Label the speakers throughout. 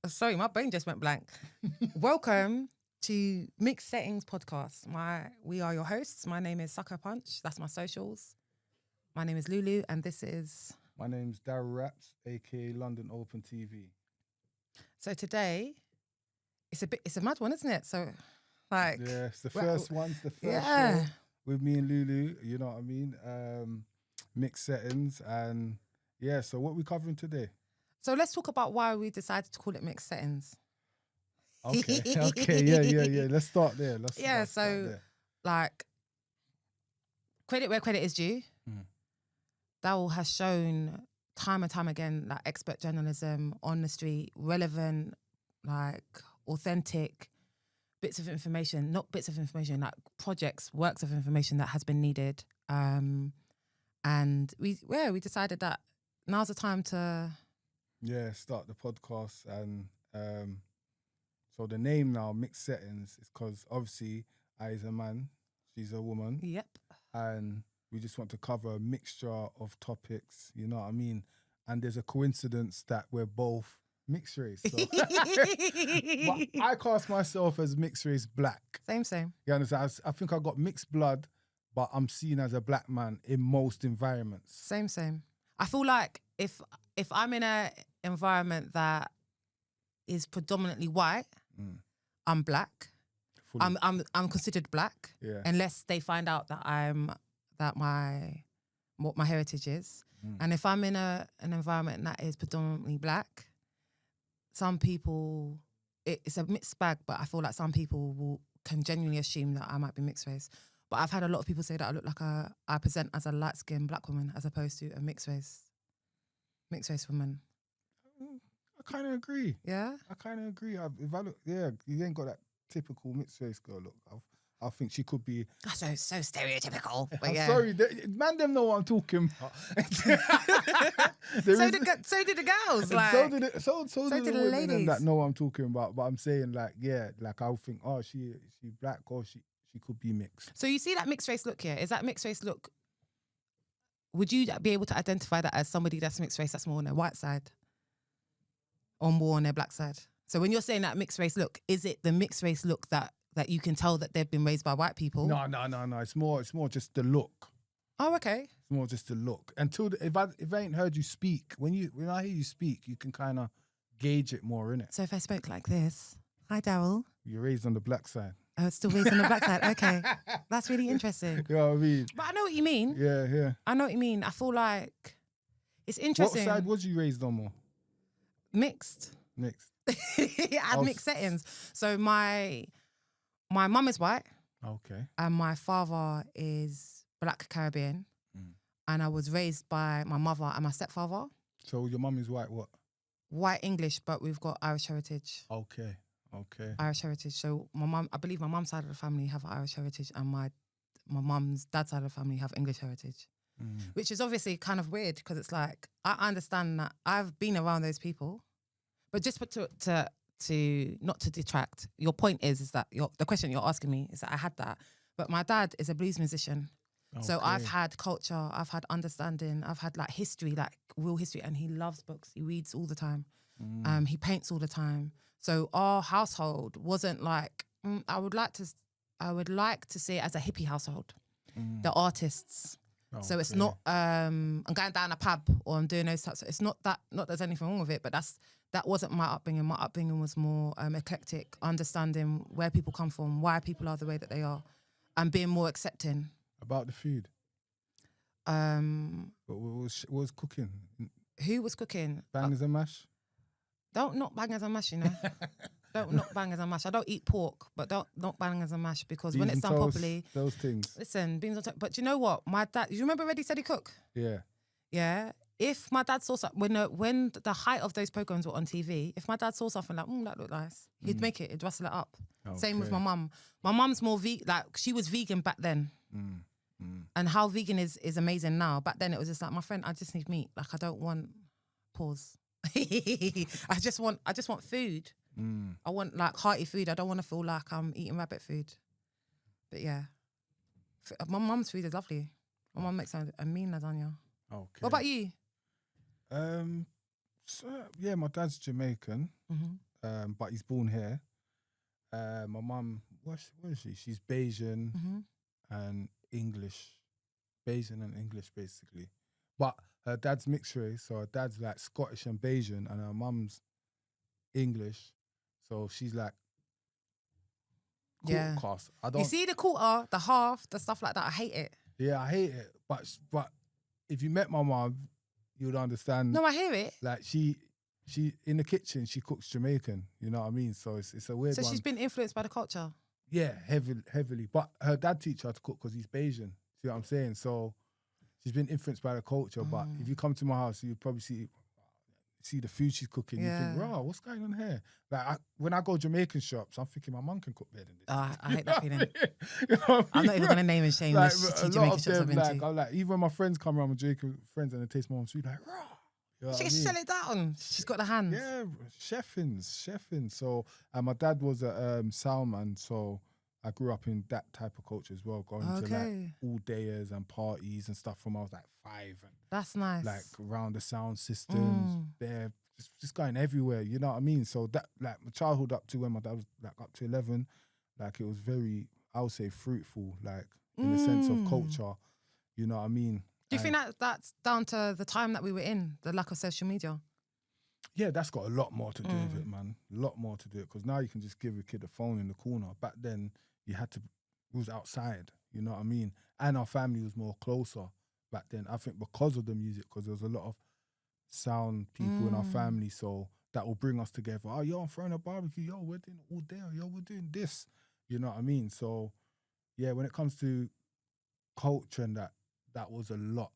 Speaker 1: Sorry, my brain just went blank. Welcome to Mixed Settings Podcast. We are your hosts. My name is Sucker Punch. That's my socials. My name is Lulu, and this is...
Speaker 2: My name's Daryl Raps, aka London Open TV.
Speaker 1: So today, it's a mad one, isn't it? So, like...
Speaker 2: Yeah, it's the first show with me and Lulu, you know what I mean? Mixed Settings, and yeah, so what are we covering today?
Speaker 1: So let's talk about why we decided to call it Mixed Settings.
Speaker 2: Okay, yeah. Let's start there.
Speaker 1: Like, credit where credit is due. Dowell has shown time and time again, like, expert journalism on the street, relevant, like, authentic bits of information, not bits of information, like projects, works of information that has been needed. And we decided that now's the time to...
Speaker 2: Yeah, start the podcast. And so the name now, Mixed Settings, is because obviously I is a man, she's a woman.
Speaker 1: Yep.
Speaker 2: And we just want to cover a mixture of topics, you know what I mean? And there's a coincidence that we're both mixed race. So. But I cast myself as mixed race black.
Speaker 1: Same.
Speaker 2: You understand? I think I got mixed blood, but I'm seen as a black man in most environments.
Speaker 1: Same. I feel like if I'm in a environment that is predominantly white, I'm black.
Speaker 2: Fully.
Speaker 1: I'm considered black, unless they find out that what my heritage is. And if I'm in an environment that is predominantly black, some people, it's a mixed bag, but I feel like some people can genuinely assume that I might be mixed race. But I've had a lot of people say that I look like I present as a light-skinned black woman as opposed to a mixed race woman.
Speaker 2: I kind of agree.
Speaker 1: Yeah?
Speaker 2: I kind of agree. If I look, you ain't got that typical mixed race girl look. I think she could be...
Speaker 1: So stereotypical. But
Speaker 2: I'm
Speaker 1: yeah.
Speaker 2: sorry, man, them know what I'm talking about.
Speaker 1: So did the girls. Like,
Speaker 2: so did the
Speaker 1: ladies.
Speaker 2: women that know what I'm talking about. But I'm saying, like, I'll think, oh, she black, or she could be mixed.
Speaker 1: So you see that mixed race look here? Is that mixed race look... Would you be able to identify that as somebody that's mixed race, that's more on their white side? Or more on their black side? So when you're saying that mixed race look, is it the mixed race look that you can tell that they've been raised by white people?
Speaker 2: No. It's more just the look.
Speaker 1: Oh, okay.
Speaker 2: It's more just the look. Until if I ain't heard you speak, when I hear you speak, you can kind of gauge it more, innit?
Speaker 1: So if I spoke like this, hi Daryl.
Speaker 2: You're raised on the black side.
Speaker 1: Oh, it's still raised on the black side. Okay, that's really interesting.
Speaker 2: You know what I mean?
Speaker 1: But I know what you mean.
Speaker 2: Yeah.
Speaker 1: I know what you mean. I feel like it's interesting.
Speaker 2: What side was you raised on more?
Speaker 1: Mixed. I had mixed settings. So my mum is white.
Speaker 2: Okay.
Speaker 1: And my father is Black Caribbean. And I was raised by my mother and my stepfather.
Speaker 2: So your mum is white what?
Speaker 1: White English, but we've got Irish heritage.
Speaker 2: Okay.
Speaker 1: Irish heritage. So I believe my mum's side of the family have Irish heritage, and my mum's dad's side of the family have English heritage. Which is obviously kind of weird, because it's like, I understand that I've been around those people. But just to not to detract, your point is that the question you're asking me is that I had that. But my dad is a blues musician. Okay. So I've had culture, I've had understanding, I've had like history, like real history, and he loves books. He reads all the time. He paints all the time. So our household wasn't like, I would like to see it as a hippie household. The artists. Okay. So it's not I'm going down a pub or I'm doing those types. It's not that there's anything wrong with it, but that wasn't my upbringing. My upbringing was more eclectic, understanding where people come from, why people are the way that they are, and being more accepting.
Speaker 2: About the food? What was cooking?
Speaker 1: Who was cooking?
Speaker 2: Bangers and mash?
Speaker 1: Don't knock bangers and mash, you know. Don't knock bangers and mash. I don't eat pork, but don't knock bangers and mash, because when it's done properly...
Speaker 2: Those things.
Speaker 1: Listen, beans on toast. But you know what? My dad... You remember Ready, Steady, Cook?
Speaker 2: Yeah.
Speaker 1: Yeah. If my dad saw something... When the height of those programs were on TV, if my dad saw something like, that looked nice, he'd make it. He'd rustle it up. Okay. Same with my mum. My mum's more... she was vegan back then. And how vegan is amazing now. Back then it was just like, my friend, I just need meat. Like, I don't want... Pause. I just want food. I want like hearty food. I don't want to feel like I'm eating rabbit food. But yeah, my mum's food is lovely. My mum makes a mean lasagna.
Speaker 2: Okay.
Speaker 1: What about you?
Speaker 2: So, yeah, my dad's Jamaican, but he's born here. My mum, what is she? She's Bayesian and English. Bayesian and English, basically. But her dad's mixed race, so her dad's like Scottish and Bayesian, and her mum's English. So she's like quarter cast. I don't.
Speaker 1: You see the quarter, the half, the stuff like that. I hate it.
Speaker 2: Yeah, I hate it. But if you met my mum, you'd understand.
Speaker 1: No, I hear it.
Speaker 2: Like she in the kitchen, she cooks Jamaican. You know what I mean? So it's a weird one.
Speaker 1: So she's been influenced by the culture.
Speaker 2: Yeah, heavily. But her dad teach her to cook because he's Bayesian. See what I'm saying? So she's been influenced by the culture. But if you come to my house, you'd probably see the food she's cooking. You think, "Raw, what's going on here?" Like when I go Jamaican shops, I'm thinking my mum can cook better than this.
Speaker 1: I hate that feeling.
Speaker 2: You know what I mean?
Speaker 1: I'm not even gonna name and shame
Speaker 2: Like,
Speaker 1: the
Speaker 2: a
Speaker 1: shitty
Speaker 2: lot
Speaker 1: Jamaican
Speaker 2: of
Speaker 1: shops I've
Speaker 2: them,
Speaker 1: been
Speaker 2: like,
Speaker 1: to.
Speaker 2: I'm like, even when my friends come around with Jamaican friends and they taste my mum's food, like, raw. You know
Speaker 1: She
Speaker 2: what
Speaker 1: can
Speaker 2: I mean?
Speaker 1: sell it down. She's got the hands.
Speaker 2: Yeah, chefing. So, and my dad was a soundman, so I grew up in that type of culture as well, going to like all dayers and parties and stuff from I was like 5. And
Speaker 1: that's nice.
Speaker 2: like around the sound systems, there, just going everywhere. You know what I mean? So that like my childhood up to when my dad was like up to 11, like it was very, I would say, fruitful, like in the sense of culture. You know what I mean?
Speaker 1: Do you think that that's down to the time that we were in, the lack of social media?
Speaker 2: Yeah, that's got a lot more to do with it, man. A lot more to do it, because now you can just give a kid a phone in the corner. Back then, you had to, it was outside, you know what I mean? And our family was more closer back then. I think because of the music, because there was a lot of sound people in our family, so that will bring us together. Oh, yo, I'm throwing a barbecue. Yo, we're doing it all day. Yo, we're doing this. You know what I mean? So, yeah, when it comes to culture and that was a lot.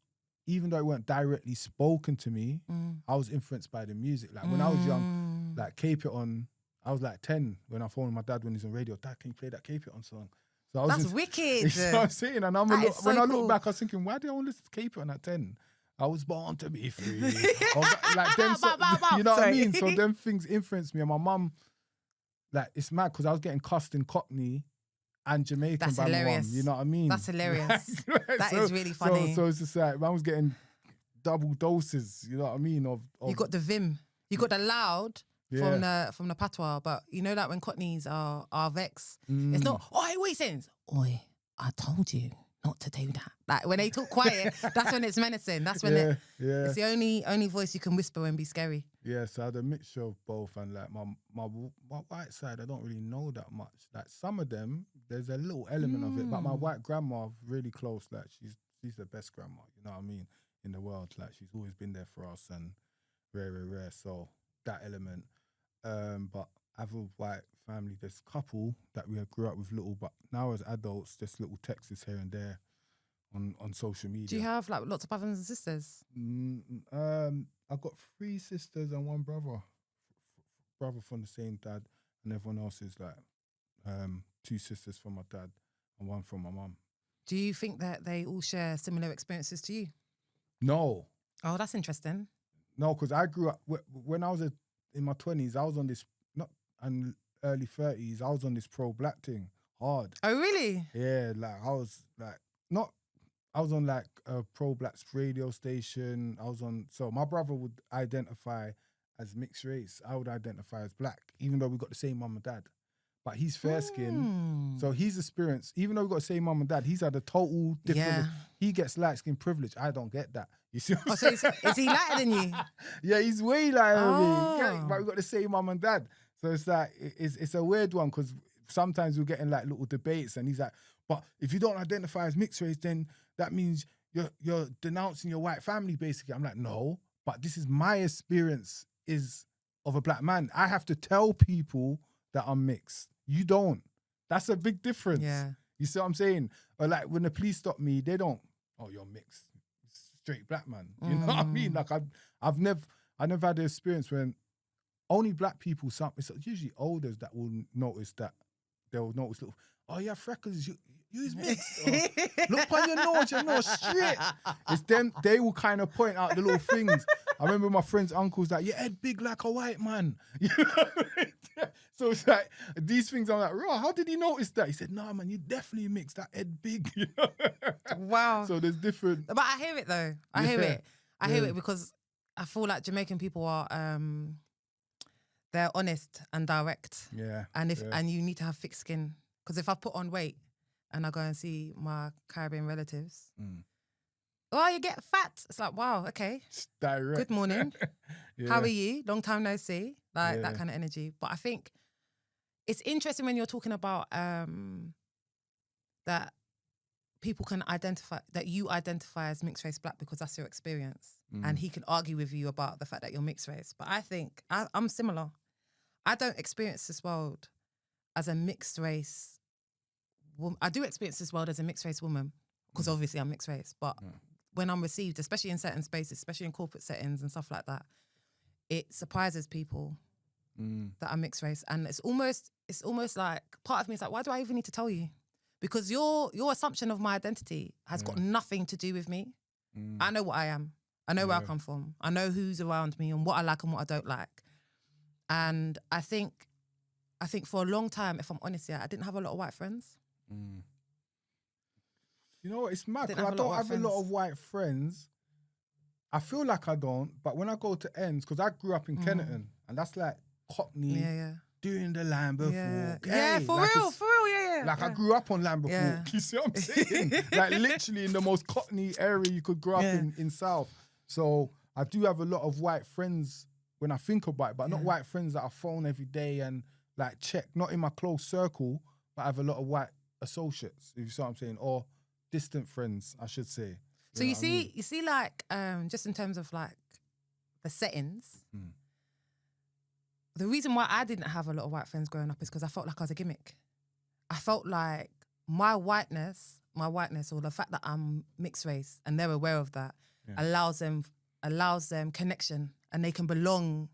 Speaker 2: Even though it weren't directly spoken to me, I was influenced by the music. Like when I was young, like Cape It On, I was like 10 when I phoned my dad when he's on radio. Dad, can you play that Cape It On song? So I was
Speaker 1: That's wicked.
Speaker 2: You know what I'm saying? And when I look back, I was thinking, why did I want to listen to Cape It On at 10? I was born to be free. Like them, you know what I mean? So them things influenced me. And my mum, like, it's mad because I was getting cussed in Cockney and Jamaican
Speaker 1: That's
Speaker 2: by
Speaker 1: hilarious.
Speaker 2: my mum. You know what I mean?
Speaker 1: That's hilarious. That
Speaker 2: so,
Speaker 1: is really funny.
Speaker 2: So it's just like, man was getting double doses, you know what I mean? Of
Speaker 1: you got the vim. You got the loud from the patois, but you know that when Cockneys are vexed, it's not, oi, what are you saying? Oi, I told you not to do that. Like when they talk quiet, that's when it's menacing. That's when it's the only voice you can whisper and be scary.
Speaker 2: Yeah, so I had a mixture of both, and like my white side, I don't really know that much. Like some of them, there's a little element of it, but my white grandma, really close. Like she's the best grandma, you know what I mean, in the world. Like she's always been there for us and rare. So that element. But I have a white family. There's a couple that we grew up with little, but now as adults, just little texts here and there on social media.
Speaker 1: Do you have like lots of brothers and sisters?
Speaker 2: I've got 3 sisters and 1 brother. Brother from the same dad, and everyone else is like 2 sisters from my dad and 1 from my mum.
Speaker 1: Do you think that they all share similar experiences to you?
Speaker 2: No.
Speaker 1: Oh, that's interesting.
Speaker 2: No, because I grew up when I was in my 20s. I was on this and early 30s. I was on this pro-black thing hard.
Speaker 1: Oh, really?
Speaker 2: Yeah, like I was like not. I was on like a pro-black radio station. So my brother would identify as mixed race. I would identify as black, even though we got the same mum and dad. But he's fair skinned, so he's experienced, even though we got the same mum and dad, he's had a total different.
Speaker 1: Yeah.
Speaker 2: He gets light skin privilege. I don't get that. You see what I'm
Speaker 1: so
Speaker 2: saying?
Speaker 1: is he lighter than you?
Speaker 2: Yeah, he's way lighter than me. But we got the same mum and dad. So it's like, it's a weird one, because sometimes we're getting like little debates and he's like, but if you don't identify as mixed race, then that means you're denouncing your white family, basically. I'm like, no, but this is my experience of a black man. I have to tell people that I'm mixed. You don't. That's a big difference.
Speaker 1: Yeah.
Speaker 2: You see what I'm saying? Or like when the police stop me, they don't, oh, you're mixed. Straight black man. You know what I mean? Like I never had the experience when only black people, it's usually elders that will notice that. They'll notice little, oh, you have freckles, you's mixed. Look on your nose straight. It's them, they will kind of point out the little things. I remember my friend's uncle's like, your head big like a white man. You know what I mean? So it's like, these things, I'm like, raw, how did he notice that? He said, nah, man, you definitely mixed, that head big. You know?
Speaker 1: Wow.
Speaker 2: So there's different.
Speaker 1: But I hear it though. I hear it. I hear it because I feel like Jamaican people are they're honest and direct.
Speaker 2: Yeah.
Speaker 1: And and you need to have thick skin. Because if I put on weight and I go and see my Caribbean relatives, oh, you get fat. It's like, wow, okay.
Speaker 2: It's direct.
Speaker 1: Good morning.
Speaker 2: Yeah.
Speaker 1: How are you? Long time no see. Like that kind of energy. But I think it's interesting when you're talking about that people can identify, that you identify as mixed race black because that's your experience. And he can argue with you about the fact that you're mixed race. But I think I'm similar. I don't experience this world as a mixed race woman. I do experience this world as a mixed race woman because obviously I'm mixed race. But when I'm received, especially in certain spaces, especially in corporate settings and stuff like that, it surprises people that are mixed race. And it's almost like, part of me is like, why do I even need to tell you? Because your assumption of my identity has got nothing to do with me. I know what I am. I know where I come from. I know who's around me and what I like and what I don't like. And I think for a long time, if I'm honest, I didn't have a lot of white friends.
Speaker 2: You know, it's mad because I don't have a lot of white friends. I feel like I don't, but when I go to ends, because I grew up in Kenneton, and that's like Cockney, doing the Lambeth Walk.
Speaker 1: Yeah, for
Speaker 2: like
Speaker 1: real, yeah.
Speaker 2: Like I grew up on Lambeth Walk, you see what I'm saying? Like literally in the most Cockney area you could grow up in South. So I do have a lot of white friends when I think about it, but not white friends that I phone every day and like check, not in my close circle, but I have a lot of white associates, if you see what I'm saying, or distant friends, I should say.
Speaker 1: So you see, like, just in terms of like the settings, the reason why I didn't have a lot of white friends growing up is because I felt like I was a gimmick. I felt like my whiteness, or the fact that I'm mixed race and they're aware of that, allows them connection, and they can belong.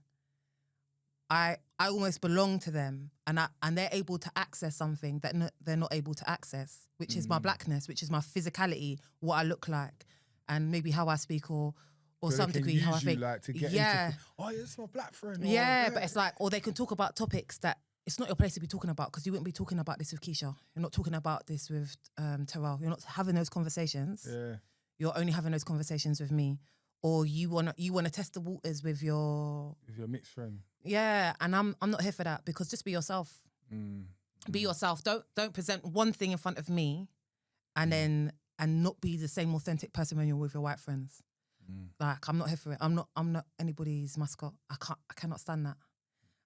Speaker 1: I almost belong to them, and they're able to access something that they're not able to access, which is my blackness, which is my physicality, what I look like, and maybe how I speak, or so some degree how I think.
Speaker 2: Like, to get into, oh, yeah, it's my black friend.
Speaker 1: But it's like, or they can talk about topics that it's not your place to be talking about, because you wouldn't be talking about this with Keisha. You're not talking about this with Terrell. You're not having those conversations.
Speaker 2: Yeah.
Speaker 1: You're only having those conversations with me. Or you wanna test the waters with your
Speaker 2: mixed friend.
Speaker 1: Yeah, and I'm not here for that, because just be yourself. Be yourself. Don't present one thing in front of me and not be the same authentic person when you're with your white friends. Like, I'm not here for it. I'm not anybody's mascot. I cannot stand that.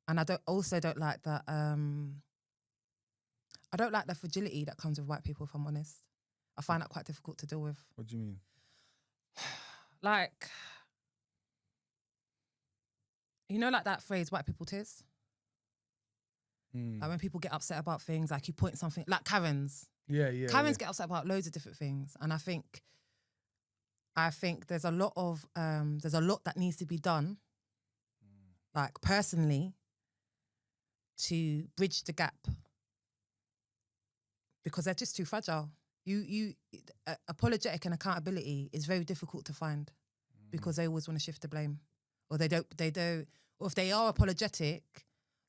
Speaker 1: And I don't like that. I don't like the fragility that comes with white people, if I'm honest. I find that quite difficult to deal with.
Speaker 2: What do you mean?
Speaker 1: Like, you know, like that phrase, white people tears? Like when people get upset about things, like you point something, like Karens. Karens get upset about loads of different things. And I think there's a lot that needs to be done, like personally, to bridge the gap. Because they're just too fragile. Apologetic and accountability is very difficult to find, because they always want to shift the blame, or they don't, or if they are apologetic,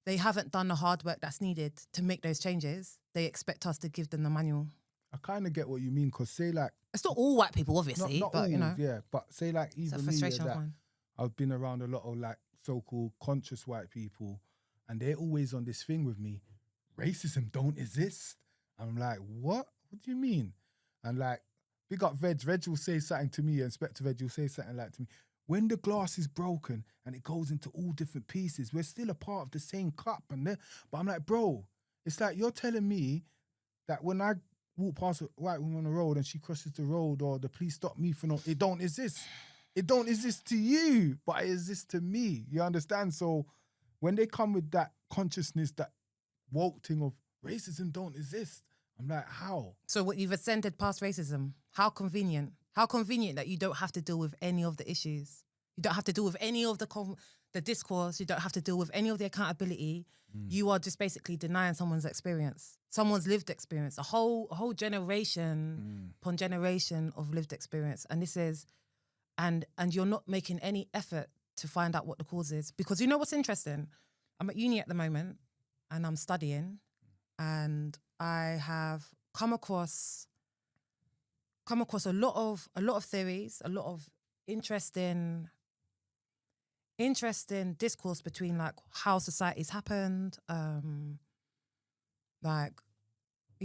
Speaker 1: they haven't done the hard work that's needed to make those changes. They expect us to give them the manual.
Speaker 2: I kind of get what you mean, because say like,
Speaker 1: it's not all white people, obviously,
Speaker 2: not
Speaker 1: but
Speaker 2: all,
Speaker 1: you know,
Speaker 2: but say like even me,
Speaker 1: that
Speaker 2: I've been around a lot of like so-called conscious white people, and they're always on this thing with me, racism don't exist. I'm like, what? What do you mean? And like, big up Veg will say something to me, Inspector Veg will say something like to me, when the glass is broken and it goes into all different pieces, we're still a part of the same cup. But I'm like, bro, it's like you're telling me that when I walk past a white woman on the road and she crosses the road, or the police stop me for it don't exist. It don't exist to you, but it exists to me. You understand? So when they come with that consciousness, that woke thing of racism don't exist, I'm like, how?
Speaker 1: So what, you've ascended past racism? How convenient. How convenient that you don't have to deal with any of the issues. You don't have to deal with any of the discourse. You don't have to deal with any of the accountability. You are just basically denying someone's experience, someone's lived experience, a whole generation upon generation of lived experience. And this is, and you're not making any effort to find out what the cause is. Because you know what's interesting? I'm at uni at the moment and I'm studying, and I have come across a lot of theories, a lot of interesting interesting discourse between like how society's happened, like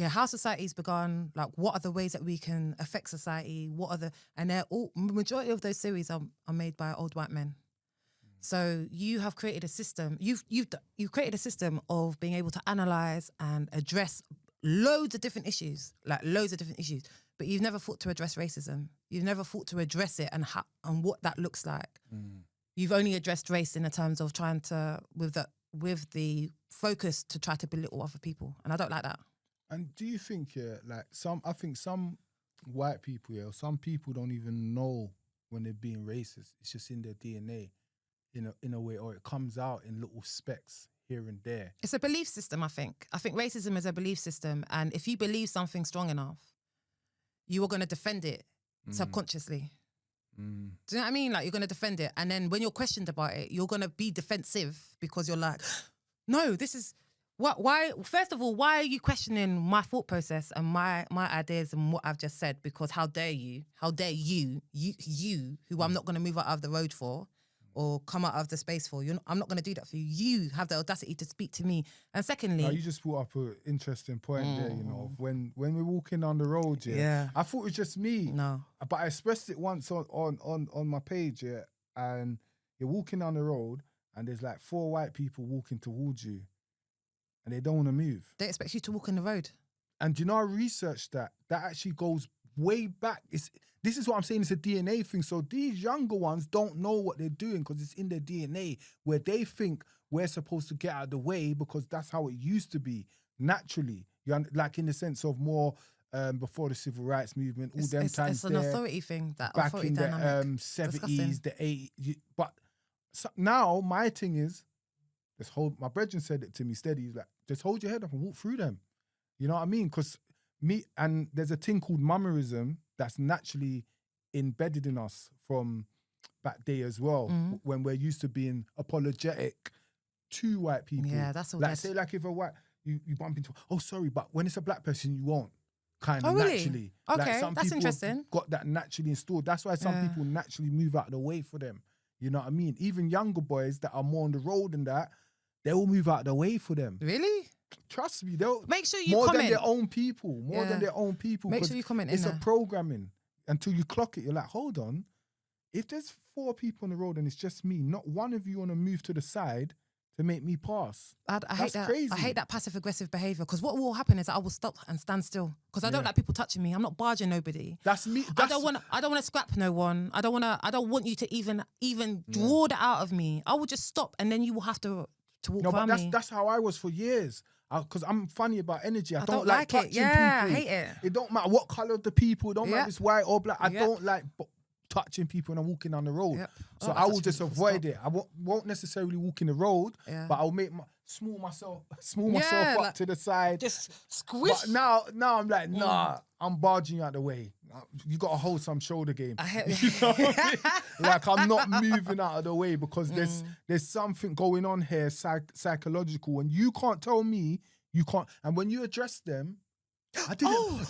Speaker 1: how society's begun, like what are the ways that we can affect society, and they're all, majority of those series are made by old white men. So you have created a system, you've created a system of being able to analyze and address loads of different issues, but you've never thought to address racism. You've never thought to address it and what that looks like. You've only addressed race in the terms of trying to, with the focus to try to belittle other people. And I don't like that.
Speaker 2: And do you think, I think some white people, some people don't even know when they're being racist. It's just in their DNA. In a way, or it comes out in little specks here and there. It's
Speaker 1: a belief system, I think. I think racism is a belief system, and if you believe something strong enough, you are going to defend it subconsciously. Do you know what I mean? Like, you're going to defend it, and then when you're questioned about it, you're going to be defensive because you're like, no, this is... Why? First of all, why are you questioning my thought process and my ideas and what I've just said? Because how dare you? How dare you, who I'm not going to move out of the road for, or come out of the space for you. I'm not going to do that for you. You have the audacity to speak to me. And secondly...
Speaker 2: No, you just brought up an interesting point there, when we're walking down the road, I thought it was just me.
Speaker 1: No.
Speaker 2: But I expressed it once on my page, and you're walking down the road and there's like 4 white people walking towards you and they don't want to move.
Speaker 1: They expect you to walk in the road.
Speaker 2: And I researched that actually goes way back. This is what I'm saying, it's a DNA thing. So these younger ones don't know what they're doing because it's in their DNA, where they think we're supposed to get out of the way because that's how it used to be, naturally. Like in the sense of more before the civil rights movement, all them times
Speaker 1: it's an authority thing, that
Speaker 2: back
Speaker 1: authority
Speaker 2: in
Speaker 1: dynamic.
Speaker 2: the 70s, the 80s. But now my thing is, my brethren said it to me steady, he's like, just hold your head up and walk through them. You know what I mean? Because and there's a thing called mummerism that's naturally embedded in us from that day as well, when we're used to being apologetic to white people.
Speaker 1: Yeah, that's all.
Speaker 2: Like, say, like if a white, you bump into, oh, sorry, but when it's a black person, you won't. Kind of naturally.
Speaker 1: Okay,
Speaker 2: like some
Speaker 1: that's
Speaker 2: people
Speaker 1: interesting.
Speaker 2: Got that naturally installed. That's why some people naturally move out of the way for them. You know what I mean? Even younger boys that are more on the road than that, they will move out of the way for them.
Speaker 1: Really?
Speaker 2: Trust me, they'll
Speaker 1: make sure you
Speaker 2: more
Speaker 1: comment.
Speaker 2: Than their own people. More than their own people.
Speaker 1: Make sure you comment in
Speaker 2: It's
Speaker 1: there.
Speaker 2: a programming. Until you clock it, you're like, hold on. If there's 4 people on the road and it's just me, not one of you want to move to the side to make me pass.
Speaker 1: I hate that.
Speaker 2: Crazy.
Speaker 1: I hate that passive aggressive behavior, because what will happen is I will stop and stand still, because I don't like people touching me. I'm not barging nobody.
Speaker 2: That's me.
Speaker 1: I don't want to scrap no one. I don't want you to even draw that out of me. I will just stop, and then you will have to walk around me.
Speaker 2: That's how I was for years. Because I'm funny about energy. I don't like touching
Speaker 1: it. Yeah,
Speaker 2: people.
Speaker 1: I hate it.
Speaker 2: It don't matter what colour of the people. It don't matter if it's white or black. I don't like touching people when I'm walking down the road. So I will just avoid it. I won't necessarily walk in the road, but I'll make small myself up to the side.
Speaker 1: Just squish.
Speaker 2: But now I'm like, nah, I'm barging you out the way. You got to hold some shoulder game. You know what I mean? Like, I'm not moving out of the way because there's something going on here, psychological, and you can't tell me you can't. And when you address them, I didn't.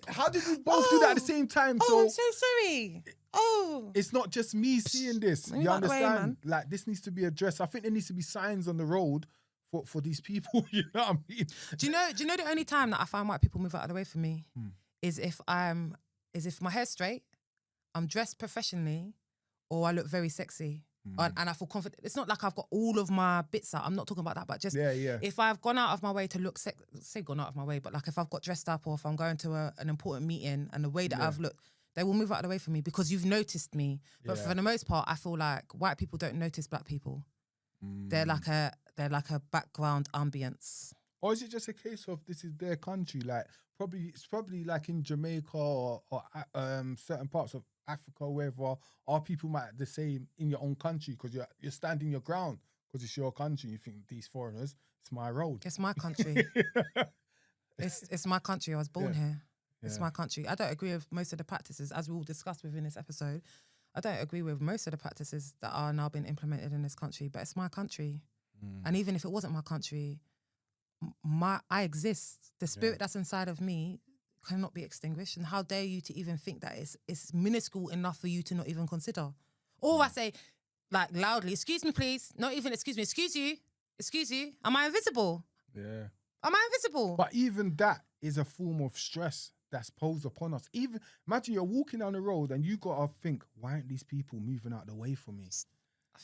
Speaker 2: How did you both do that at the same time?
Speaker 1: So I'm so sorry.
Speaker 2: It's not just me seeing this. You understand? Like, this needs to be addressed. I think there needs to be signs on the road for these people. You know what I mean?
Speaker 1: Do you know the only time that I find white people move out of the way for me is if my hair's straight, I'm dressed professionally, or I look very sexy. And I feel confident. It's not like I've got all of my bits out. I'm not talking about that, but just if I've gone out of my way to look gone out of my way, but like if I've got dressed up, or if I'm going to an important meeting, and the way that I've looked, they will move out of the way for me because you've noticed me. But for the most part, I feel like white people don't notice black people. They're like a background ambience.
Speaker 2: Or is it just a case of this is their country? Like, it's probably like in Jamaica or certain parts of Africa, wherever, our people might the same in your own country, because you're standing your ground because it's your country. You think, these foreigners, it's my road.
Speaker 1: It's my country. it's my country. I was born here. It's my country. I don't agree with most of the practices, as we all discussed within this episode. I don't agree with most of the practices that are now being implemented in this country, but it's my country. And even if it wasn't my country, I exist. The spirit that's inside of me cannot be extinguished. And how dare you to even think that it's minuscule enough for you to not even consider? Or I say, like loudly, excuse me, please. Not even excuse me, excuse you. Am I invisible?
Speaker 2: Yeah.
Speaker 1: Am I invisible?
Speaker 2: But even that is a form of stress that's posed upon us. Even imagine you're walking down the road and you gotta think, why aren't these people moving out the way for me?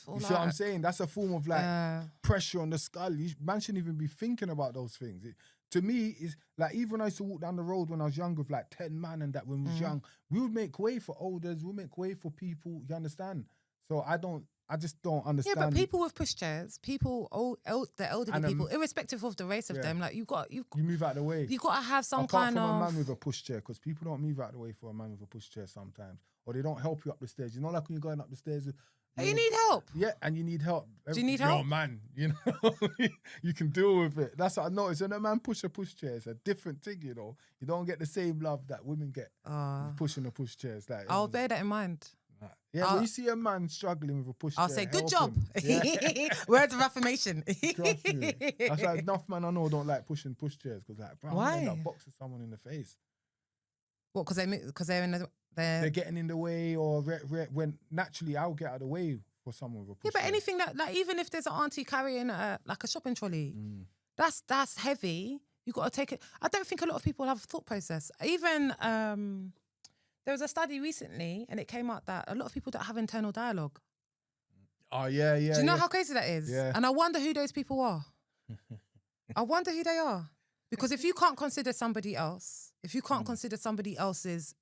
Speaker 2: You see what I'm saying? That's a form of like pressure on the skull. Man shouldn't even be thinking about those things. To me, it's like even when I used to walk down the road when I was young with like 10 man and that when we was young, we would make way for elders, we would make way for people, you understand? So I just don't understand.
Speaker 1: Yeah, but people with pushchairs, the elderly people, irrespective of the race of them, like you
Speaker 2: move out the way.
Speaker 1: You got to have some
Speaker 2: Apart
Speaker 1: kind
Speaker 2: from
Speaker 1: of
Speaker 2: a man with a pushchair, because people don't move out the way for a man with a pushchair sometimes, or they don't help you up the stairs. You know, like when you're going up the stairs.
Speaker 1: You need help.
Speaker 2: Yeah, and you need help.
Speaker 1: Do you need help?
Speaker 2: You're a man, you know. You can deal with it. That's what I noticed. When a man push a pushchair, it's a different thing, you know. You don't get the same love that women get pushing the pushchairs. Like,
Speaker 1: I'll bear that in mind.
Speaker 2: Yeah, when you see a man struggling with a pushchair,
Speaker 1: I'll say, good job.
Speaker 2: Yeah.
Speaker 1: Words of affirmation.
Speaker 2: Trust me. That's like enough men I know don't like pushing pushchairs because like, bro,
Speaker 1: why?
Speaker 2: I'm gonna boxing someone in the face.
Speaker 1: What? Because they're
Speaker 2: getting in the way, or when naturally I'll get out of the way for someone with a pushchair.
Speaker 1: Yeah, but anything that, like, even if there's an auntie carrying like a shopping trolley, that's heavy. You got to take it. I don't think a lot of people have a thought process. Even there was a study recently, and it came out that a lot of people don't have internal dialogue.
Speaker 2: Oh yeah.
Speaker 1: Do you know how crazy that is?
Speaker 2: Yeah.
Speaker 1: And I wonder who those people are. I wonder who they are. Because if you can't consider somebody else, if you can't consider somebody else's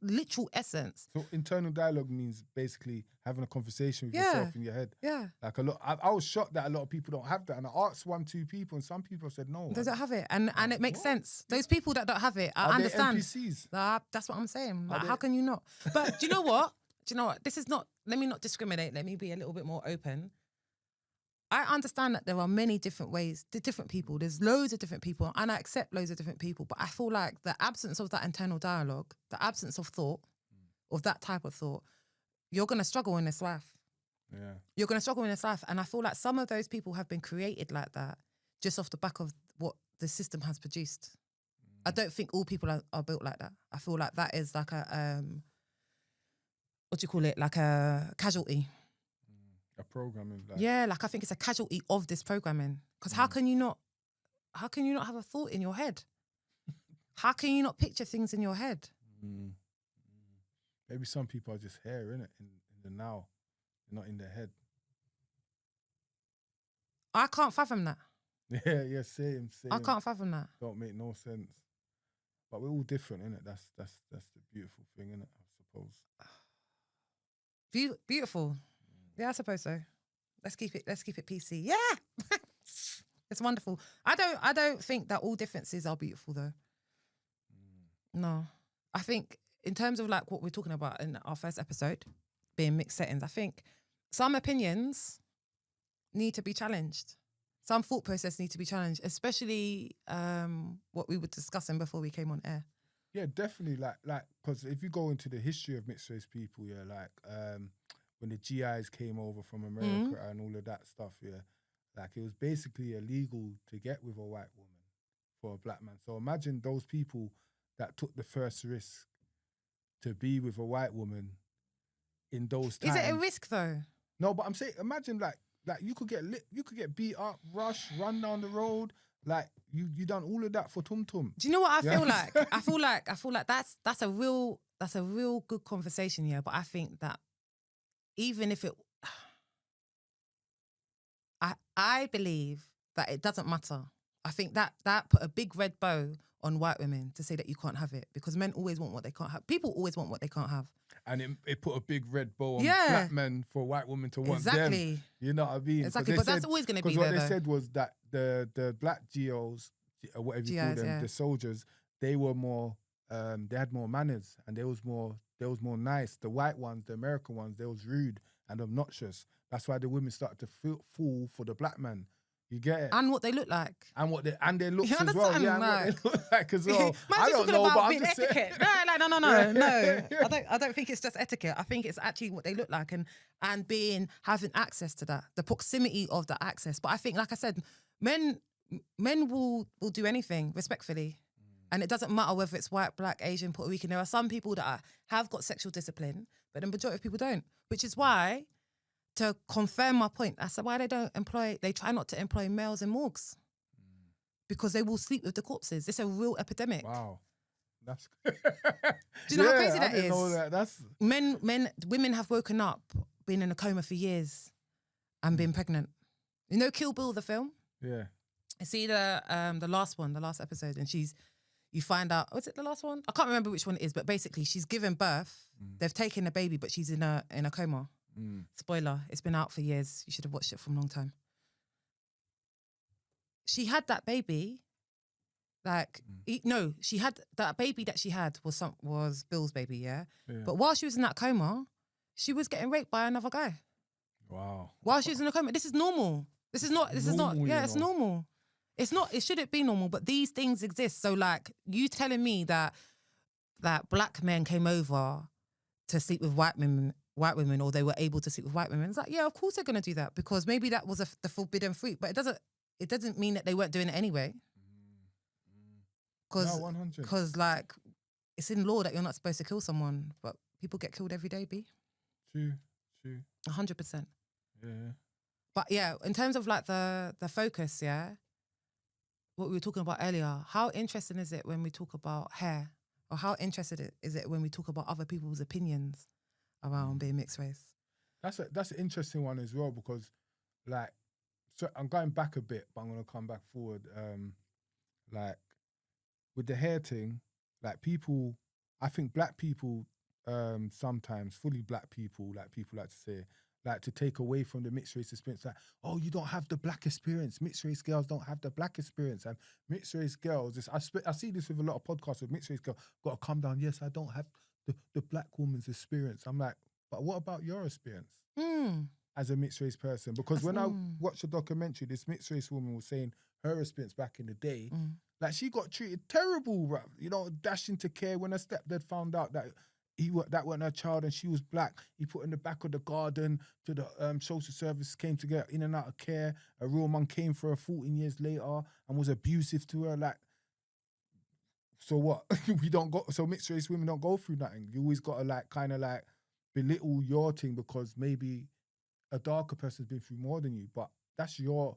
Speaker 1: literal essence.
Speaker 2: So internal dialogue means basically having a conversation with yourself in your head.
Speaker 1: Yeah.
Speaker 2: Like I was shocked that a lot of people don't have that. And I asked 1-2 people and some people said no.
Speaker 1: They don't have it. And it makes sense. Those people that don't have it, I understand.
Speaker 2: They NPCs?
Speaker 1: That's what I'm saying. Like, how can you not? But do you know what? This is not, let me not discriminate. Let me be a little bit more open. I understand that there are many different ways, different people. There's loads of different people, and I accept loads of different people. But I feel like the absence of that internal dialogue, the absence of thought, of that type of thought, you're going to struggle in this life.
Speaker 2: Yeah.
Speaker 1: You're going to struggle in this life. And I feel like some of those people have been created like that just off the back of what the system has produced. I don't think all people are built like that. I feel like that is like a, what do you call it? Like a casualty.
Speaker 2: A programming.
Speaker 1: Yeah, like I think it's a casualty of this programming. Because how can you not have a thought in your head? How can you not picture things in your head?
Speaker 2: Maybe some people are just here, innit? In the now, not in their head.
Speaker 1: I can't fathom that.
Speaker 2: Yeah, same.
Speaker 1: I can't fathom that.
Speaker 2: Don't make no sense. But we're all different, innit? That's the beautiful thing, innit? I suppose.
Speaker 1: Beautiful. Yeah, I suppose so. Let's keep it PC. Yeah. It's wonderful. I don't think that all differences are beautiful though. No. I think in terms of like what we're talking about in our first episode, being mixed settings, I think some opinions need to be challenged. Some thought process need to be challenged, especially what we were discussing before we came on air.
Speaker 2: Yeah, definitely. Like, because if you go into the history of mixed race people, yeah, like when the GIs came over from America and all of that stuff, yeah, like it was basically illegal to get with a white woman for a black man. So imagine those people that took the first risk to be with a white woman in those times.
Speaker 1: Is it a risk though?
Speaker 2: No, but I'm saying, imagine like you could get beat up, rushed, run down the road. Like you done all of that for tum tum.
Speaker 1: Do you know what I feel like? I feel like that's a real good conversation here. But I think that even if it, I believe that it doesn't matter. I think that put a big red bow on white women to say that you can't have it because men always want what they can't have. People always want what they can't have.
Speaker 2: And it put a big red bow on black men for white women to want them. You know what I mean?
Speaker 1: Exactly, but that's always going to be there.
Speaker 2: Because what they said was that the black GOs, or whatever you call them, the soldiers, they were more, they had more manners and they was more nice. The white ones, the American ones, they was rude and obnoxious. That's why the women started to fall for the black man. You get it?
Speaker 1: And what they look like.
Speaker 2: And their looks as well. Yeah, and what they look like as well. I don't know, but I'm just
Speaker 1: etiquette. No. I don't think it's just etiquette. I think it's actually what they look like and having access to that, the proximity of the access. But I think, like I said, men will do anything respectfully. And it doesn't matter whether it's white, black, Asian, Puerto Rican. There are some people that have got sexual discipline, but the majority of people don't. Which is why, to confirm my point, I said, why they try not to employ males in morgues. Because they will sleep with the corpses. It's a real epidemic.
Speaker 2: Wow. That's
Speaker 1: Do you know how crazy that
Speaker 2: I didn't
Speaker 1: is?
Speaker 2: know that. That's
Speaker 1: Women have woken up, been in a coma for years and been pregnant. You know Kill Bill, the film?
Speaker 2: yeah.
Speaker 1: See the last episode, and you find out, was it the last one? I can't remember which one it is, but basically she's given birth. They've taken a baby, but she's in a coma. Spoiler, it's been out for years. You should have watched it from a long time. She had that baby, she had that baby that she had was Bill's baby, yeah? But while she was in that coma, she was getting raped by another guy.
Speaker 2: Wow.
Speaker 1: While she was in a coma. This is normal. It's normal. It shouldn't be normal, but these things exist. So like you telling me that black men came over to sleep with white women, or they were able to sleep with white women. It's like, yeah, of course they're gonna do that because maybe that was the forbidden fruit, but it doesn't mean that they weren't doing it anyway. Because like it's in law that you're not supposed to kill someone, but people get killed every day, B.
Speaker 2: True.
Speaker 1: 100%.
Speaker 2: Yeah.
Speaker 1: But yeah, in terms of like the focus, yeah, what we were talking about earlier, how interesting is it when we talk about hair? Or how interested is it when we talk about other people's opinions around being mixed race?
Speaker 2: That's an interesting one as well because like, so I'm going back a bit, but I'm going to come back forward. Like with the hair thing, like people, I think black people sometimes, fully black people, like people like to say, like to take away from the mixed race experience, like, oh, you don't have the black experience. Mixed race girls don't have the black experience. And mixed race girls, I see this with a lot of podcasts with mixed race girls, got to come down, yes, I don't have the black woman's experience. I'm like, but what about your experience as a mixed race person? Because when I watched the documentary, this mixed race woman was saying her experience back in the day, like she got treated terrible, bruv. You know, dashed into care when her stepdad found out that that wasn't her child and she was black. He put in the back of the garden to the social service, came to get in and out of care. A real man came for her 14 years later and was abusive to her. Like, so what? So mixed race women don't go through nothing. You always got to like kind of like belittle your thing because maybe a darker person's been through more than you, but that's your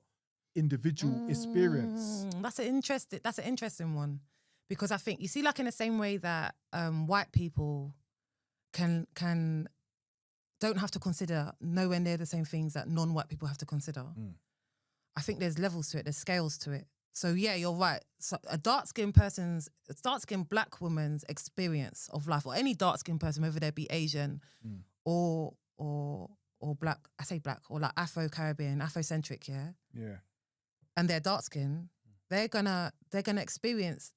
Speaker 2: individual experience.
Speaker 1: That's an interesting one, because I think you see, like in the same way that white people can don't have to consider nowhere near the same things that non-white people have to consider. I think there's levels to it, there's scales to it. So yeah, you're right. So a dark-skinned black woman's experience of life, or any dark-skinned person, whether they be Asian or black, I say black, or like Afro-Caribbean, Afrocentric, yeah?
Speaker 2: Yeah.
Speaker 1: And they're dark-skinned, they're gonna experience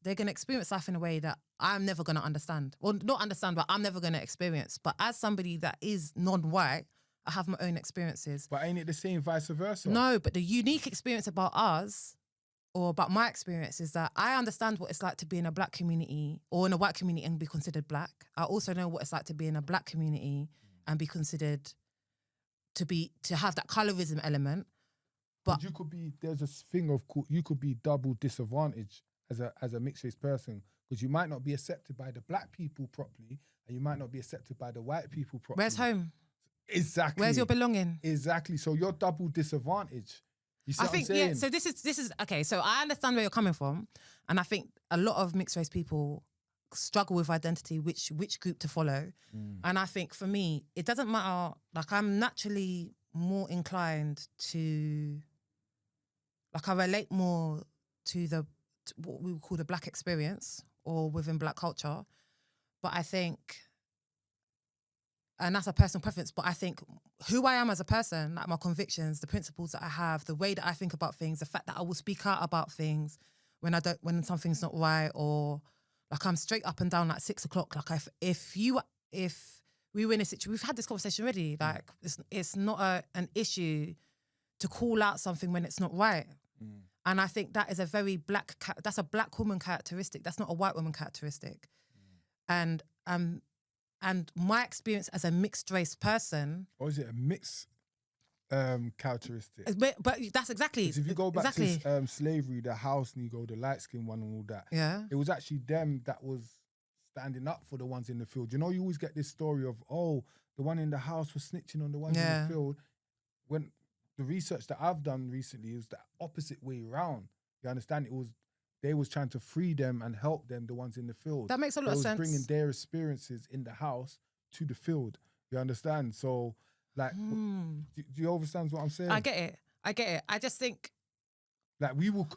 Speaker 1: life in a way that I'm never gonna understand. Well, not understand, but I'm never gonna experience. But as somebody that is non-white, I have my own experiences.
Speaker 2: But ain't it the same vice versa?
Speaker 1: No, but the unique experience about us, or about my experience, is that I understand what it's like to be in a black community or in a white community and be considered black. I also know what it's like to be in a black community and be considered to have that colorism element. But
Speaker 2: you could be, there's a thing of, you could be double disadvantaged as a mixed race person, because you might not be accepted by the black people properly and you might not be accepted by the white people properly.
Speaker 1: Where's home?
Speaker 2: Exactly.
Speaker 1: Where's your belonging?
Speaker 2: Exactly. So you're double disadvantaged. You see
Speaker 1: I
Speaker 2: what
Speaker 1: think,
Speaker 2: I'm saying?
Speaker 1: yeah, so this is, okay, so I understand where you're coming from. And I think a lot of mixed race people struggle with identity, which group to follow. And I think for me, it doesn't matter, like I'm naturally more inclined to, like I relate more to what we would call the black experience or within black culture. But I think, and that's a personal preference, but I think who I am as a person, like my convictions, the principles that I have, the way that I think about things, the fact that I will speak out about things when something's not right, or like I'm straight up and down like 6 o'clock. Like if we were in a situation, we've had this conversation already, like it's not an issue to call out something when it's not right. And I think that is a very that's a black woman characteristic. That's not a white woman characteristic. And my experience as a mixed race person.
Speaker 2: Or is it a mixed characteristic?
Speaker 1: But that's exactly.
Speaker 2: If you go back to slavery, the house, and you go the light skin one and all that.
Speaker 1: Yeah.
Speaker 2: It was actually them that was standing up for the ones in the field. You know, you always get this story of, oh, the one in the house was snitching on the one in the field. when the research that I've done recently is the opposite way around. You understand? They was trying to free them and help them, the ones in the field.
Speaker 1: That makes a lot of sense.
Speaker 2: Bringing their experiences in the house to the field. You understand? So, like, do you understand what I'm saying?
Speaker 1: I get it. I just think,
Speaker 2: like, we will,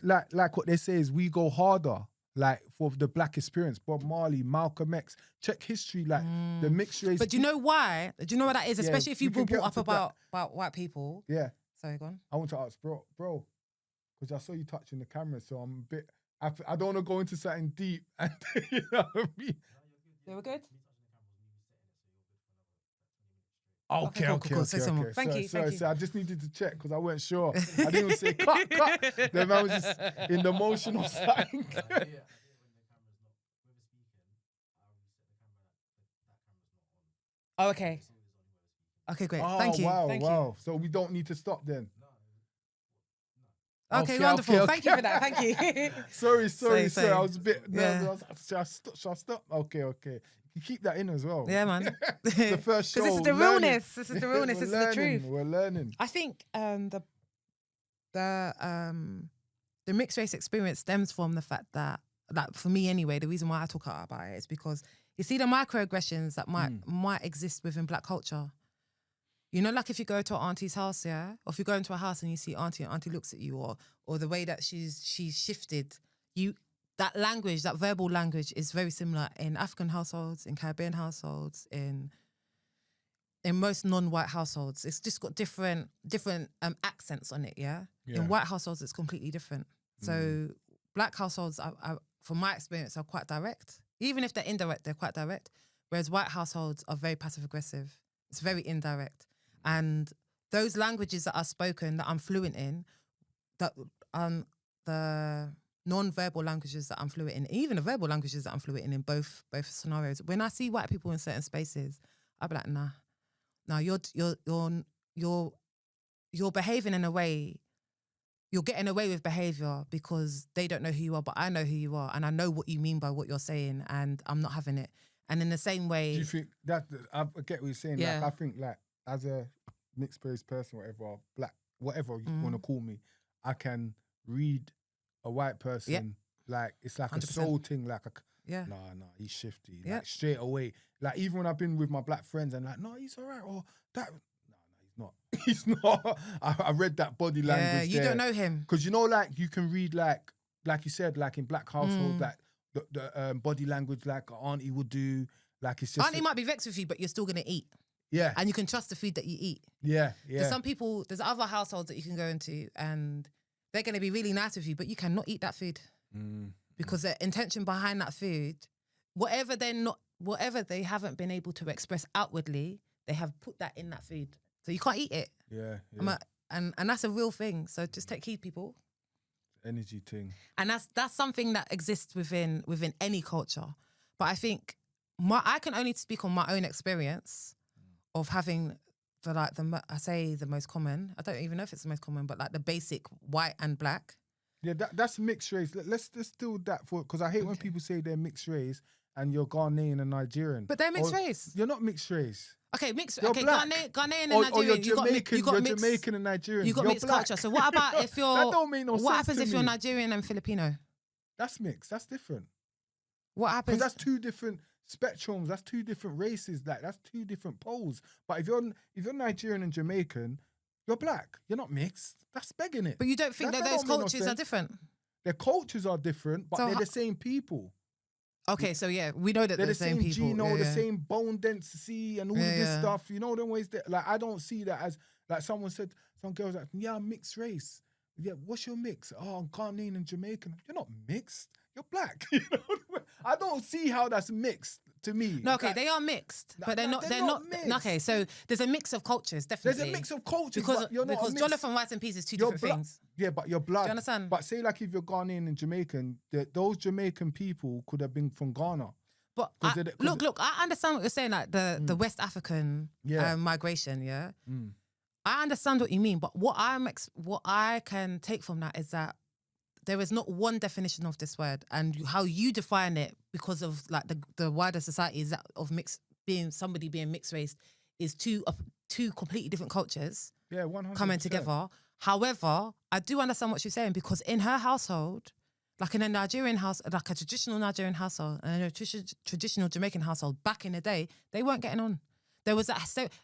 Speaker 2: like what they say is we go harder, like, for the black experience. Bob Marley, Malcolm X, check history, like, the mixed race.
Speaker 1: But do you know why? Do you know what that is?
Speaker 2: Yeah,
Speaker 1: Especially if you
Speaker 2: we can
Speaker 1: brought
Speaker 2: get
Speaker 1: up
Speaker 2: onto that.
Speaker 1: about white people.
Speaker 2: Yeah.
Speaker 1: Sorry, go on.
Speaker 2: I want to ask, bro, because I saw you touching the camera, so I'm a bit, I don't want to go into something deep. And, you know what I mean?
Speaker 1: They were good?
Speaker 2: Okay.
Speaker 1: Say some more. Thank you.
Speaker 2: Sorry, I just needed to check because I weren't sure. I didn't even say cut. The man was just in the motion of something.
Speaker 1: Oh, okay. Okay, great.
Speaker 2: Oh,
Speaker 1: Thank you.
Speaker 2: wow,
Speaker 1: Thank
Speaker 2: wow. So we don't need to stop then.
Speaker 1: Okay, wonderful.
Speaker 2: okay.
Speaker 1: Thank you for that. Thank you.
Speaker 2: Sorry.
Speaker 1: Sorry.
Speaker 2: I was a bit
Speaker 1: Yeah.
Speaker 2: nervous. Shall I stop? Okay. You keep that in as well.
Speaker 1: Yeah, man.
Speaker 2: The first show.
Speaker 1: Because this is the
Speaker 2: learning.
Speaker 1: realness. This is the realness. This is the truth.
Speaker 2: We're learning.
Speaker 1: I think the mixed race experience stems from the fact that, like, for me anyway, the reason why I talk about it is because you see the microaggressions that might exist within black culture. You know, like if you go to an auntie's house, yeah, or if you go into a house and you see auntie and auntie looks at you, or the way that she's shifted, that language, that verbal language is very similar in African households, in Caribbean households, in most non-white households. It's just got different accents on it, yeah? In white households, it's completely different. So black households, are, from my experience, are quite direct. Even if they're indirect, they're quite direct. Whereas white households are very passive-aggressive. It's very indirect. And those languages that are spoken, that I'm fluent in, that the non-verbal languages that I'm fluent in, even the verbal languages that I'm fluent in both scenarios. When I see white people in certain spaces, I'll be like, nah, you're behaving in a way, you're getting away with behavior because they don't know who you are, but I know who you are, and I know what you mean by what you're saying, and I'm not having it. And in the same way,
Speaker 2: do you think that I get what you're saying?
Speaker 1: Yeah.
Speaker 2: Like, I think, like, as a mixed race person, whatever, black, whatever you want to call me, I can read a white person like it's like
Speaker 1: 100%.
Speaker 2: a soul thing. Like,
Speaker 1: yeah,
Speaker 2: nah, he's shifty. Like, straight away. Like, even when I've been with my black friends and like, no, he's all right, or that. No, he's not. He's not. I read that body language.
Speaker 1: Yeah, you don't know him
Speaker 2: because you know, like, you can read like you said, like in black households, like the body language, like auntie would do. Like, it's just
Speaker 1: auntie might be vexed with you, but you're still gonna eat.
Speaker 2: Yeah,
Speaker 1: and you can trust the food that you eat.
Speaker 2: Yeah.
Speaker 1: There's some people. There's other households that you can go into, and they're gonna be really nice with you, but you cannot eat that food because the intention behind that food, whatever they haven't been able to express outwardly, they have put that in that food, so you can't eat it.
Speaker 2: Yeah.
Speaker 1: And that's a real thing. So just take heed, people.
Speaker 2: Energy thing.
Speaker 1: And that's something that exists within any culture. But I think I can only speak on my own experience of having the most common. I don't even know if it's the most common, but like the basic white and black.
Speaker 2: Yeah, that's mixed race. Let's do that because I hate when people say they're mixed race and you're Ghanaian and Nigerian.
Speaker 1: But they're mixed race.
Speaker 2: You're not mixed race.
Speaker 1: Okay, mixed.
Speaker 2: You're
Speaker 1: okay,
Speaker 2: black.
Speaker 1: Ghanaian and
Speaker 2: Or
Speaker 1: Nigerian.
Speaker 2: you're Jamaican. You're Jamaican and Nigerian.
Speaker 1: You got
Speaker 2: you're
Speaker 1: mixed
Speaker 2: black.
Speaker 1: culture. So what about if you're?
Speaker 2: That don't make no sense.
Speaker 1: What happens
Speaker 2: to
Speaker 1: if
Speaker 2: me.
Speaker 1: you're Nigerian and Filipino?
Speaker 2: That's mixed. That's different.
Speaker 1: What happens?
Speaker 2: Because that's two different spectrums. That's two different races. Like, that's two different poles. But if you're Nigerian and Jamaican, you're black. You're not mixed. That's begging it.
Speaker 1: But you don't think that those cultures are different?
Speaker 2: Their cultures are different, but
Speaker 1: So
Speaker 2: they're the same people.
Speaker 1: Okay, so yeah, we know that
Speaker 2: they're
Speaker 1: the
Speaker 2: same
Speaker 1: people.
Speaker 2: genome, the same bone density and all of this
Speaker 1: Yeah.
Speaker 2: stuff. You know them ways that, like, I don't see that as, like, someone said, some girls like, yeah, I'm mixed race. Yeah, what's your mix? Oh, I'm Ghanaian and Jamaican. You're not mixed. You're black. You know? I don't see how that's mixed to me.
Speaker 1: No, okay, they are mixed, but they're not
Speaker 2: mixed.
Speaker 1: Okay, so there's a mix of cultures, definitely.
Speaker 2: There's a mix of cultures,
Speaker 1: because
Speaker 2: but you're not a mix.
Speaker 1: Jonathan Rice and Peas is two different things.
Speaker 2: Yeah, but you're blood.
Speaker 1: Do you understand?
Speaker 2: But say, like, if you're Ghanaian and Jamaican, those Jamaican people could have been from Ghana.
Speaker 1: But look, I understand what you're saying, like the West African migration, yeah? I understand what you mean, but what I can take from that is that there is not one definition of this word, and how you define it because of like the wider society is that of somebody being mixed race is two two completely different cultures
Speaker 2: Yeah, 100%.
Speaker 1: coming together. However, I do understand what she's saying, because in her household, like in a Nigerian house, like a traditional Nigerian household and a traditional Jamaican household back in the day, they weren't getting on. There was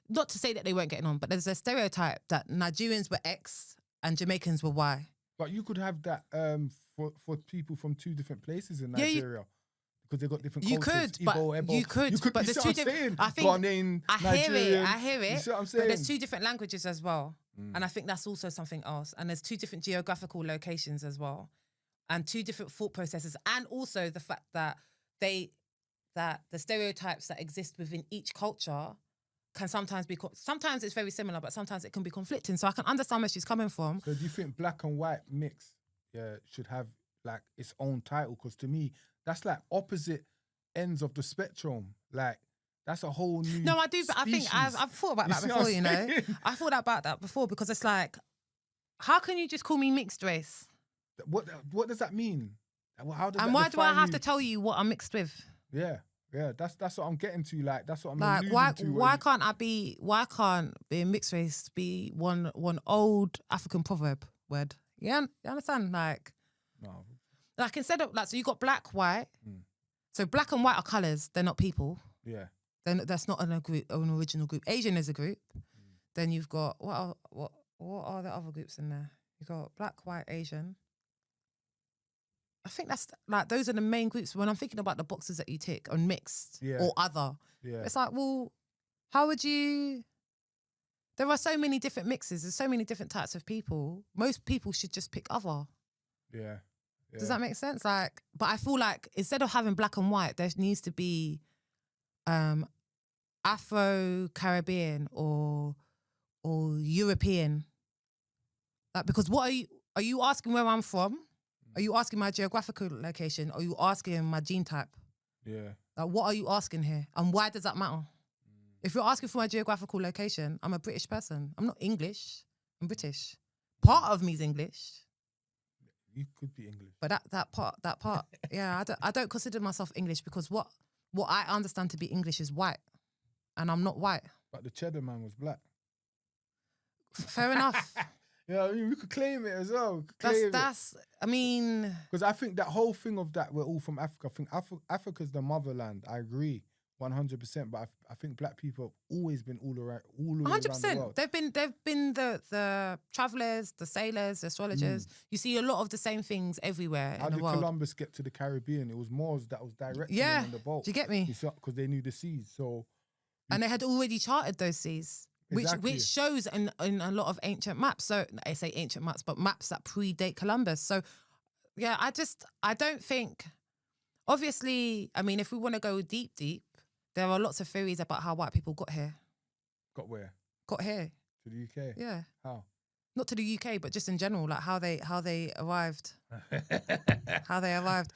Speaker 1: not to say that they weren't getting on, but there's a stereotype that Nigerians were X and Jamaicans were Y.
Speaker 2: But you could have that for people from two different places in
Speaker 1: Yeah,
Speaker 2: Nigeria. Because they've got different
Speaker 1: You
Speaker 2: cultures.
Speaker 1: could, but
Speaker 2: Igbo, Ebo.
Speaker 1: you could, but
Speaker 2: you
Speaker 1: there's
Speaker 2: see
Speaker 1: two
Speaker 2: what I'm
Speaker 1: different.
Speaker 2: saying?
Speaker 1: I think
Speaker 2: Ghanaian, Nigerian.
Speaker 1: I hear it.
Speaker 2: You see what I'm
Speaker 1: But
Speaker 2: saying?
Speaker 1: there's two different languages as well, and I think that's also something else. And there's two different geographical locations as well, and two different thought processes, and also the fact that the stereotypes that exist within each culture can sometimes be. Sometimes it's very similar, but sometimes it can be conflicting. So I can understand where she's coming from.
Speaker 2: So do you think black and white mix should have like its own title? Because to me, that's like opposite ends of the spectrum. Like that's a whole new.
Speaker 1: No, I do, but I think I've thought about that before. You know, I thought about that before, because it's like, how can you just call me mixed race?
Speaker 2: What does that mean? How does
Speaker 1: and
Speaker 2: that
Speaker 1: why do I have
Speaker 2: you?
Speaker 1: to tell you what I'm mixed with?
Speaker 2: Yeah, that's what I'm getting to. Like that's what I'm
Speaker 1: Like
Speaker 2: alluding to.
Speaker 1: why can't being mixed race be one old African proverb word? Yeah, you understand? Like,
Speaker 2: No.
Speaker 1: Like instead of like, so you got black, white. So black and white are colours. They're not people.
Speaker 2: Yeah.
Speaker 1: Then that's not an original group. Asian is a group. Then you've got what are the other groups in there? You got black, white, Asian. I think that's like those are the main groups when I'm thinking about the boxes that you tick on mixed or other.
Speaker 2: Yeah.
Speaker 1: It's like, well, how would you? There are so many different mixes. There's so many different types of people. Most people should just pick other.
Speaker 2: Yeah.
Speaker 1: Does that make sense? Like, but I feel like instead of having black and white, there needs to be Afro-Caribbean or European. Like, because what are you asking where I'm from? Are you asking my geographical location? Or are you asking my gene type?
Speaker 2: Yeah.
Speaker 1: Like, what are you asking here? And why does that matter? If you're asking for my geographical location, I'm a British person. I'm not English. I'm British. Part of me is English.
Speaker 2: You could be English.
Speaker 1: But that part, yeah, I don't consider myself English, because what I understand to be English is white. And I'm not white.
Speaker 2: But the cheddar man was black.
Speaker 1: Fair enough.
Speaker 2: Yeah, I mean, we could claim it as well.
Speaker 1: I mean...
Speaker 2: Because I think that whole thing of that we're all from Africa, I think Africa's the motherland. I agree 100%. But I think black people have always been all around the world.
Speaker 1: 100%. They've been the travellers, the sailors, the astrologers. You see a lot of the same things everywhere
Speaker 2: How
Speaker 1: in the world.
Speaker 2: How did Columbus get to the Caribbean? It was Moors that was directing them on the boat.
Speaker 1: Do you get me?
Speaker 2: Because they knew the seas. So...
Speaker 1: And they had already charted those seas.
Speaker 2: Exactly.
Speaker 1: Which shows in a lot of ancient maps. So I say ancient maps, but maps that predate Columbus. So yeah, I don't think, obviously, I mean, if we want to go deep, there are lots of theories about how white people got here. Got where? Got here.
Speaker 2: To the UK?
Speaker 1: Yeah.
Speaker 2: How?
Speaker 1: Not to the UK, but just in general, like how they arrived. How they arrived.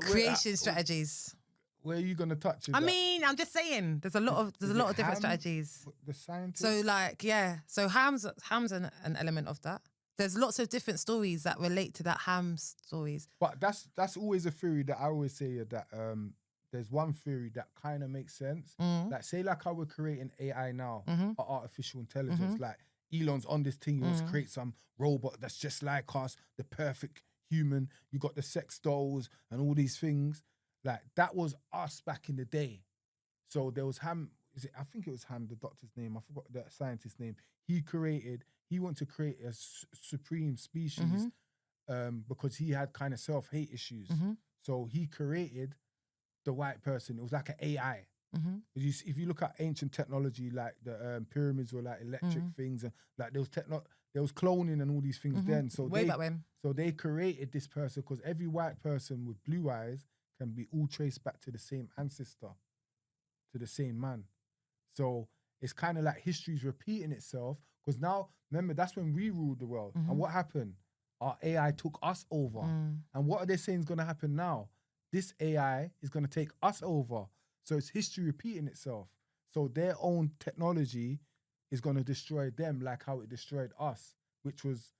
Speaker 1: Creation strategies.
Speaker 2: Where are you gonna touch?
Speaker 1: I mean, I'm just saying. There's a lot of different strategies.
Speaker 2: The scientists.
Speaker 1: So like, yeah. So Ham's an element of that. There's lots of different stories that relate to that Ham stories.
Speaker 2: But that's always a theory that I always say that there's one theory that kind of makes sense. Like say like how we're creating AI now, or artificial intelligence. Like Elon's on this thing, he wants to create some robot that's just like us, the perfect human. You got the sex dolls and all these things. Like that was us back in the day. So there was Ham. I think it was Ham, the doctor's name. I forgot the scientist's name. He wanted to create a supreme species because he had kind of self-hate issues. So he created the white person. It was like an AI. If you look at ancient technology, like the pyramids were like electric things, and like there was cloning and all these things then. So
Speaker 1: way back when.
Speaker 2: So they created this person because every white person with blue eyes can be all traced back to the same ancestor, to the same man. So it's kind of like history's repeating itself because now, remember, that's when we ruled the world. And what happened? Our AI took us over. And what are they saying is going to happen now? This AI is going to take us over. So it's history repeating itself. So their own technology is going to destroy them like how it destroyed us, which was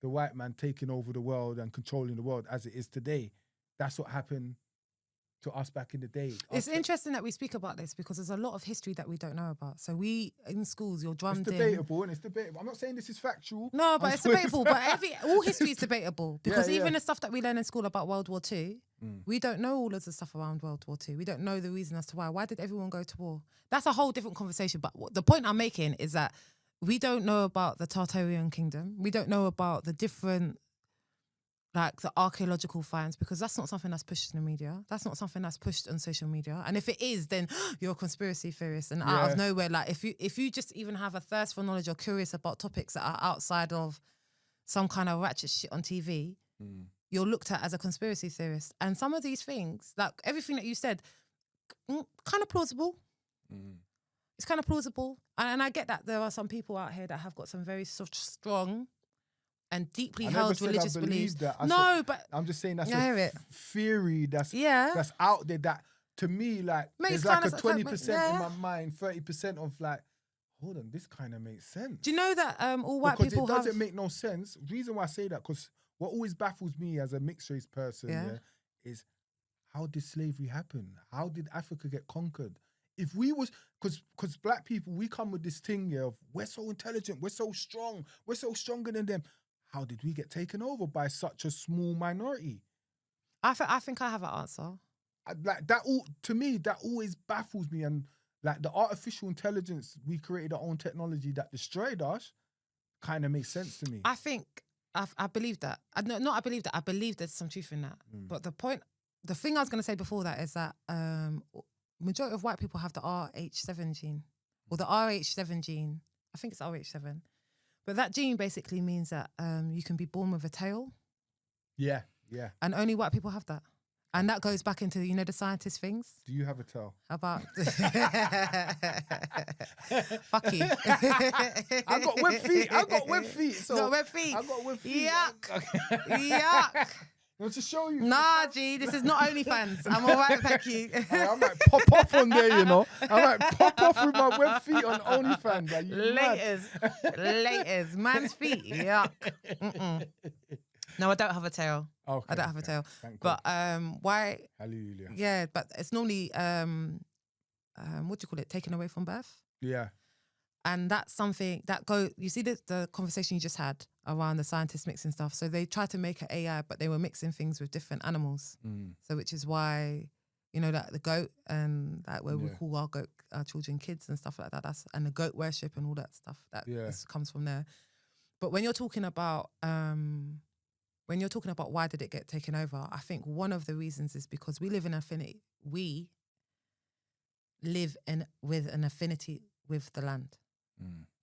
Speaker 2: the white man taking over the world and controlling the world as it is today. That's what happened to us back in the day.
Speaker 1: It's interesting that we speak about this because there's a lot of history that we don't know about. So we, in schools, you're drummed
Speaker 2: It's debatable, and it's debatable. I'm not saying this is factual.
Speaker 1: No, but it's debatable. But all history is debatable because even the stuff that we learn in school about World War II, we don't know all of the stuff around World War II. We don't know the reason as to why. Why did everyone go to war? That's a whole different conversation. But the point I'm making is that we don't know about the Tartarian kingdom. We don't know about the different, like the archaeological finds, because that's not something that's pushed in the media. That's not something that's pushed on social media. And if it is, then you're a conspiracy theorist. And out of nowhere, like if you just even have a thirst for knowledge or curious about topics that are outside of some kind of ratchet shit on TV, you're looked at as a conspiracy theorist. And some of these things, like everything that you said, kind of plausible. It's kind of plausible. And I get that there are some people out here that have got some very strong and deeply held religious beliefs. But
Speaker 2: I'm just saying that's a theory that's out there that, to me, like, there's like a 20% in my mind, 30% of like, hold on, this kind of makes sense.
Speaker 1: Do you know that all white people
Speaker 2: because it doesn't make no sense. Reason why I say that, because what always baffles me as a mixed race person is, how did slavery happen? How did Africa get conquered? If we was, because black people, we come with this thing of we're so intelligent, we're so strong, we're so stronger than them. How did we get taken over by such a small minority?
Speaker 1: I think I have an answer.
Speaker 2: Like that, to me, that always baffles me. And like the artificial intelligence, we created our own technology that destroyed us, kind of makes sense to me.
Speaker 1: I think I believe that. I believe there's some truth in that. But the thing I was going to say before that is that majority of white people have the RH7 gene, or the RH7 gene. I think it's RH7. But that gene basically means that you can be born with a tail. Yeah. And only white people have that. And that goes back into, the scientist things.
Speaker 2: Do you have a tail?
Speaker 1: About... Fuck you.
Speaker 2: I got web feet. So
Speaker 1: got web feet.
Speaker 2: I got web feet.
Speaker 1: Yuck.
Speaker 2: To show you.
Speaker 1: Nah, G, this is not OnlyFans. I'm all right, thank you.
Speaker 2: I might pop off on there, I might pop off with my web feet on OnlyFans.
Speaker 1: Laters. Man's feet, yuck. No, I don't have a tail.
Speaker 2: Okay,
Speaker 1: I don't have a tail.
Speaker 2: But
Speaker 1: why?
Speaker 2: Hallelujah.
Speaker 1: Yeah, but it's normally, what do you call it, taken away from birth?
Speaker 2: Yeah.
Speaker 1: And that's something that you see the conversation you just had around the scientists mixing stuff. So they tried to make an AI, but they were mixing things with different animals. So which is why, that the goat and that where we call our children kids and stuff like that. And the goat worship and all that stuff this comes from there. But when you're talking about why did it get taken over, I think one of the reasons is because we live in affinity. We live with an affinity with the land.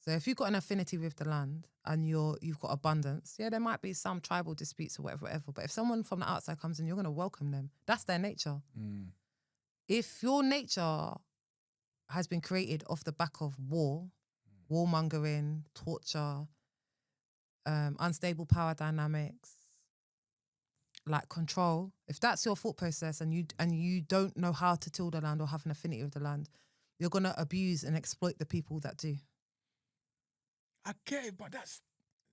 Speaker 1: So if you've got an affinity with the land and you've got abundance, there might be some tribal disputes or whatever. But if someone from the outside comes in, you're going to welcome them. That's their nature. If your nature has been created off the back of warmongering, torture, unstable power dynamics, like control, if that's your thought process and you don't know how to till the land or have an affinity with the land, you're going to abuse and exploit the people that do.
Speaker 2: I get it, but that's...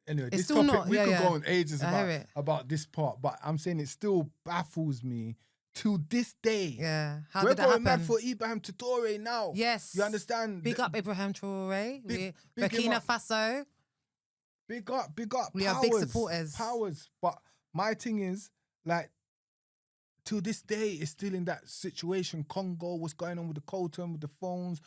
Speaker 2: Anyway,
Speaker 1: it's
Speaker 2: this
Speaker 1: still
Speaker 2: topic,
Speaker 1: not,
Speaker 2: we could go on ages about this part, but I'm saying it still baffles me to this day.
Speaker 1: Yeah. How
Speaker 2: We're
Speaker 1: did that
Speaker 2: going
Speaker 1: happen?
Speaker 2: mad for Ibrahim Traoré now.
Speaker 1: Yes.
Speaker 2: You understand?
Speaker 1: Big up Ibrahim Traoré.
Speaker 2: Big
Speaker 1: Burkina Faso.
Speaker 2: Big up.
Speaker 1: We are big supporters.
Speaker 2: But my thing is, like, to this day, it's still in that situation. Congo, what's going on with the Colton, with the phones.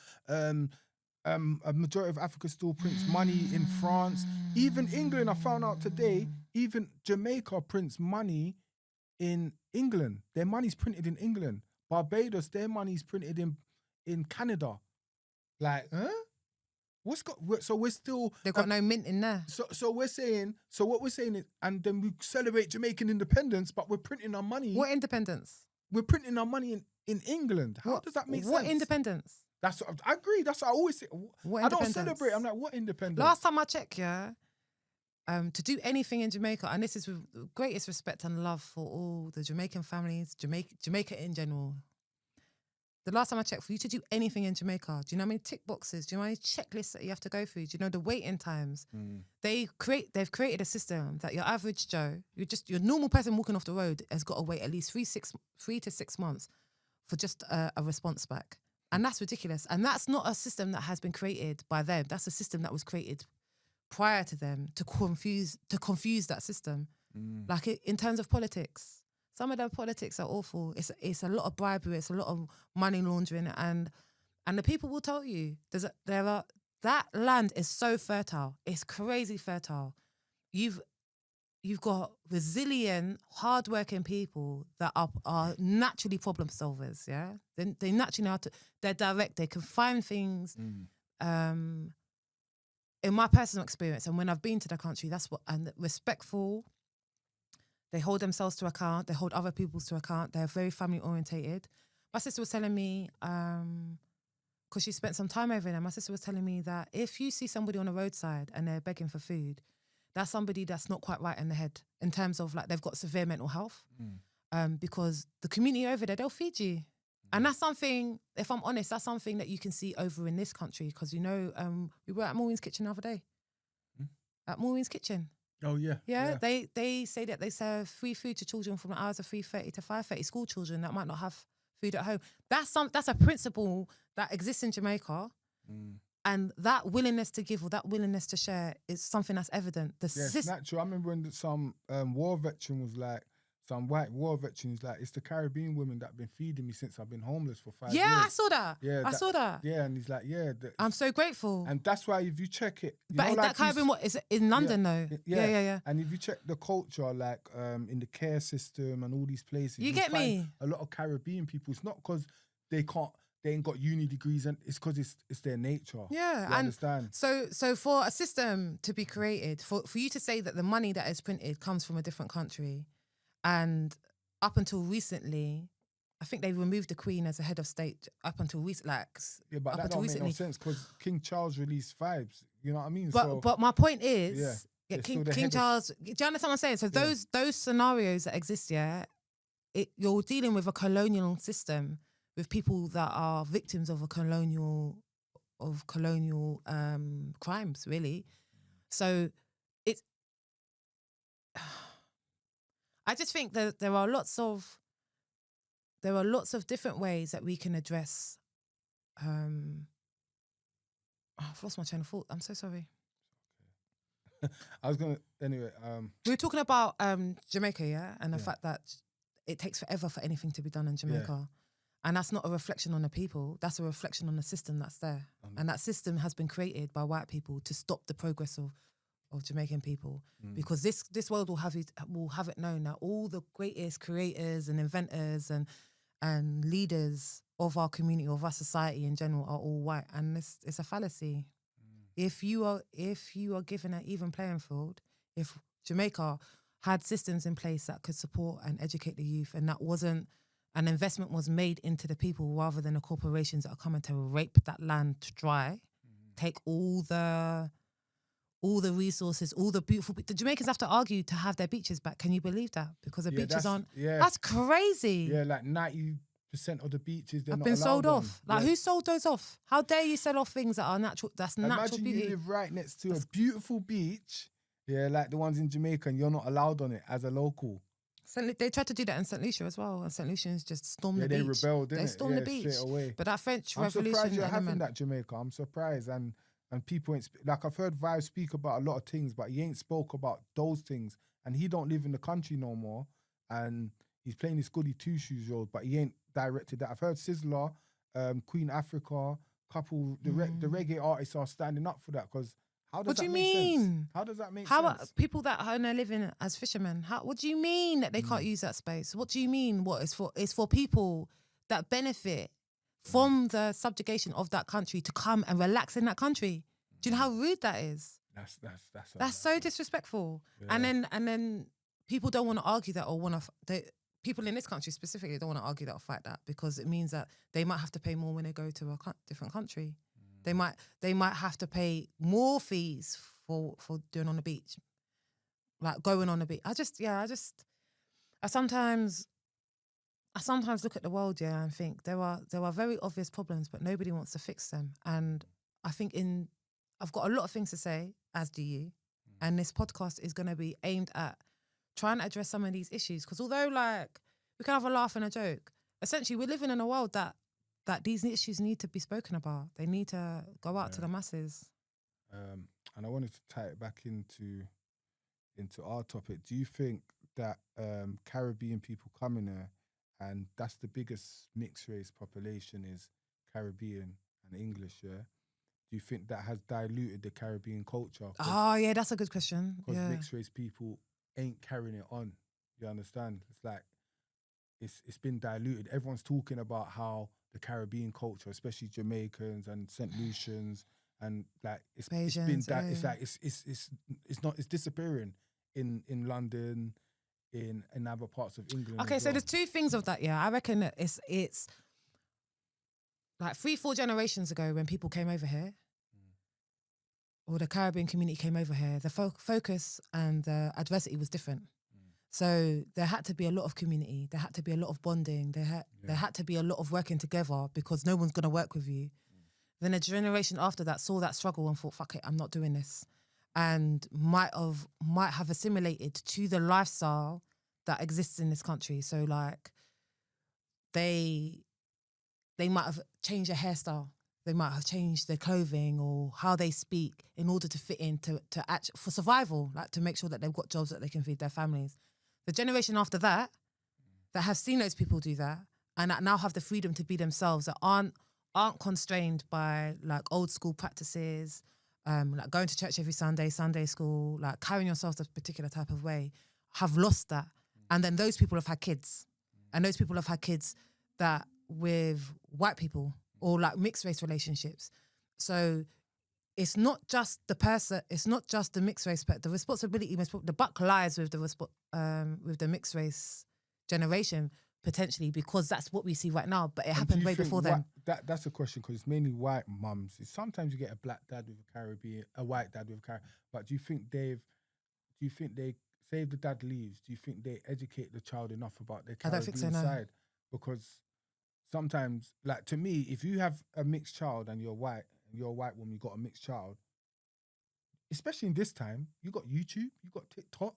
Speaker 2: A majority of Africa still prints money in France. Even England, I found out today, even Jamaica prints money in England. Their money's printed in England. Barbados, their money's printed in Canada. Like, huh? So we're still...
Speaker 1: They've got no mint in there.
Speaker 2: So what we're saying is, and then we celebrate Jamaican independence, but we're printing our money...
Speaker 1: What independence?
Speaker 2: We're printing our money in England. How does that make sense?
Speaker 1: What independence?
Speaker 2: That's what I agree. That's what I always say. I don't celebrate. I'm like, what independence?
Speaker 1: Last time I checked, to do anything in Jamaica, and this is with the greatest respect and love for all the Jamaican families, Jamaica in general. The last time I checked, for you to do anything in Jamaica, do you know how many tick boxes? Do you know how many checklists that you have to go through? Do you know the waiting times? They've created a system that your average Joe, your normal person walking off the road has got to wait at least 3 to 6 months for just a response back. And that's ridiculous. And that's not a system that has been created by them. That's a system that was created prior to them to confuse that system. Like in terms of politics, some of their politics are awful. It's a lot of bribery. It's a lot of money laundering, and the people will tell you that land is so fertile. It's crazy fertile. You've got resilient, hardworking people that are naturally problem solvers. Yeah, they naturally know how to. They're direct. They can find things. In my personal experience, and when I've been to the country, that's what, and respectful. They hold themselves to account. They hold other people to account. They're very family orientated. My sister was telling me, because she spent some time over there, my sister was telling me that if you see somebody on the roadside and they're begging for food, that's somebody that's not quite right in the head in terms of like they've got severe mental health. Because the community over there, they'll feed you. And that's something, if I'm honest, that's something that you can see over in this country. Because, we were at Maureen's Kitchen the other day. At Maureen's Kitchen.
Speaker 2: Oh, yeah.
Speaker 1: Yeah, they say that they serve free food to children from the hours of 3:30 to 5:30, school children that might not have food at home. That's a principle that exists in Jamaica. And that willingness to give or that willingness to share is something that's evident.
Speaker 2: It's natural. I remember when some war veteran was like, some white war veteran was like, it's the Caribbean women that have been feeding me since I've been homeless for 5 years.
Speaker 1: Yeah, I saw that. Yeah, I saw that.
Speaker 2: Yeah, and he's like,
Speaker 1: I'm so grateful.
Speaker 2: And that's why if you check it,
Speaker 1: but that Caribbean, what is it in London though? Yeah.
Speaker 2: And if you check the culture, like in the care system and all these places,
Speaker 1: you get me.
Speaker 2: A lot of Caribbean people. It's not because they ain't got uni degrees, and it's because it's their nature.
Speaker 1: Yeah,
Speaker 2: you understand.
Speaker 1: So for a system to be created, for you to say that the money that is printed comes from a different country. And up until recently, I think they removed the Queen as a head of state up until recently.
Speaker 2: But that don't make no sense because King Charles released vibes. You know what I mean?
Speaker 1: But my point is, King Charles. Do you understand what I'm saying? So those scenarios that exist, you're dealing with a colonial system with people that are victims of colonial crimes, really. So it's. I just think that there are lots of different ways that we can address. I've lost my train of thought. I'm so sorry.
Speaker 2: Anyway.
Speaker 1: We were talking about Jamaica, and the fact that it takes forever for anything to be done in Jamaica. And that's not a reflection on the people. That's a reflection on the system that's there. And that system has been created by white people to stop the progress of Jamaican people, because this world will have it known that all the greatest creators and inventors and leaders of our community, of our society in general, are all white, and it's a fallacy. If you are given an even playing field, if Jamaica had systems in place that could support and educate the youth, and that wasn't an investment was made into the people rather than the corporations that are coming to rape that land dry, take all the resources, all the beautiful. The Jamaicans have to argue to have their beaches back. Can you believe that? Because the beaches aren't. Yeah. That's crazy.
Speaker 2: Yeah, like 90% of the beaches
Speaker 1: have been sold off. Like who sold those off? How dare you sell off things that are natural? That's natural
Speaker 2: Imagine
Speaker 1: beauty.
Speaker 2: You live right next to a beautiful beach. Yeah, like the ones in Jamaica, and you're not allowed on it as a local.
Speaker 1: They tried to do that in St. Lucia as well, and St. Lucians just stormed the beach.
Speaker 2: They rebelled, didn't
Speaker 1: They stormed the beach.
Speaker 2: Straight away.
Speaker 1: But that French
Speaker 2: I'm
Speaker 1: Revolution
Speaker 2: surprised you're
Speaker 1: element.
Speaker 2: having that, Jamaica. I'm surprised. And people ain't, like I've heard Vive speak about a lot of things, but he ain't spoke about those things. And he don't live in the country no more. And he's playing his goody two-shoes role, but he ain't directed that. I've heard Sizzler, Queen Africa, couple, the reggae artists are standing up for that, because how does that make sense? How does that make sense?
Speaker 1: How are people that are living as fishermen? What do you mean that they can't use that space? What do you mean? What is for? It's for people that benefit from the subjugation of that country to come and relax in that country. Do you know how rude that is? That's so disrespectful. Yeah. And then people don't want to argue that, or people in this country specifically don't want to argue that or fight that, because it means that they might have to pay more when they go to a different country. They might have to pay more fees for doing on the beach, like going on the beach. I sometimes look at the world, and think there are very obvious problems, but nobody wants to fix them. And I think I've got a lot of things to say, as do you, and this podcast is going to be aimed at trying to address some of these issues. Because although we can have a laugh and a joke, essentially we're living in a world that these issues need to be spoken about. They need to go out to the masses.
Speaker 2: And I wanted to tie it back into our topic. Do you think that Caribbean people come in here, and that's the biggest mixed race population is Caribbean and English, yeah? Do you think that has diluted the Caribbean culture?
Speaker 1: Oh, yeah, that's a good question.
Speaker 2: Because
Speaker 1: Yeah.
Speaker 2: mixed race people ain't carrying it on. You understand? It's like, it's been diluted. Everyone's talking about how the Caribbean culture, especially Jamaicans and St. Lucians, and like it's been it's like it's disappearing in London, in other parts of England.
Speaker 1: Okay, so there's two things of that. Yeah, I reckon that it's like 3-4 generations ago when people came over here, or the Caribbean community came over here. The focus and the adversity was different. So there had to be a lot of community. There had to be a lot of bonding. There had to be a lot of working together because no one's gonna work with you. Then a generation after that saw that struggle and thought, "Fuck it, I'm not doing this," and might have assimilated to the lifestyle that exists in this country. So like, they might have changed their hairstyle. They might have changed their clothing or how they speak in order to fit in to for survival, like to make sure that they've got jobs that they can feed their families. The generation after that have seen those people do that and that now have the freedom to be themselves, that aren't constrained by like old school practices, like going to church every Sunday school, like carrying yourself a particular type of way, have lost that. And then those people have had kids. And those people have had kids that with white people or like mixed race relationships. So it's not just the person, it's not just the mixed race, but the responsibility, the buck lies with the mixed race generation potentially, because that's what we see right now. But it happened way before then.
Speaker 2: That's a question, because it's mainly white mums. Sometimes you get a black dad with a white dad with a Caribbean. But do you think they, say if the dad leaves, do you think they educate the child enough about their Caribbean
Speaker 1: I don't think so, no.
Speaker 2: side? Because sometimes, like to me, if you have a mixed child and you're a white woman, you got a mixed child, especially in this time, you got YouTube, you got TikTok,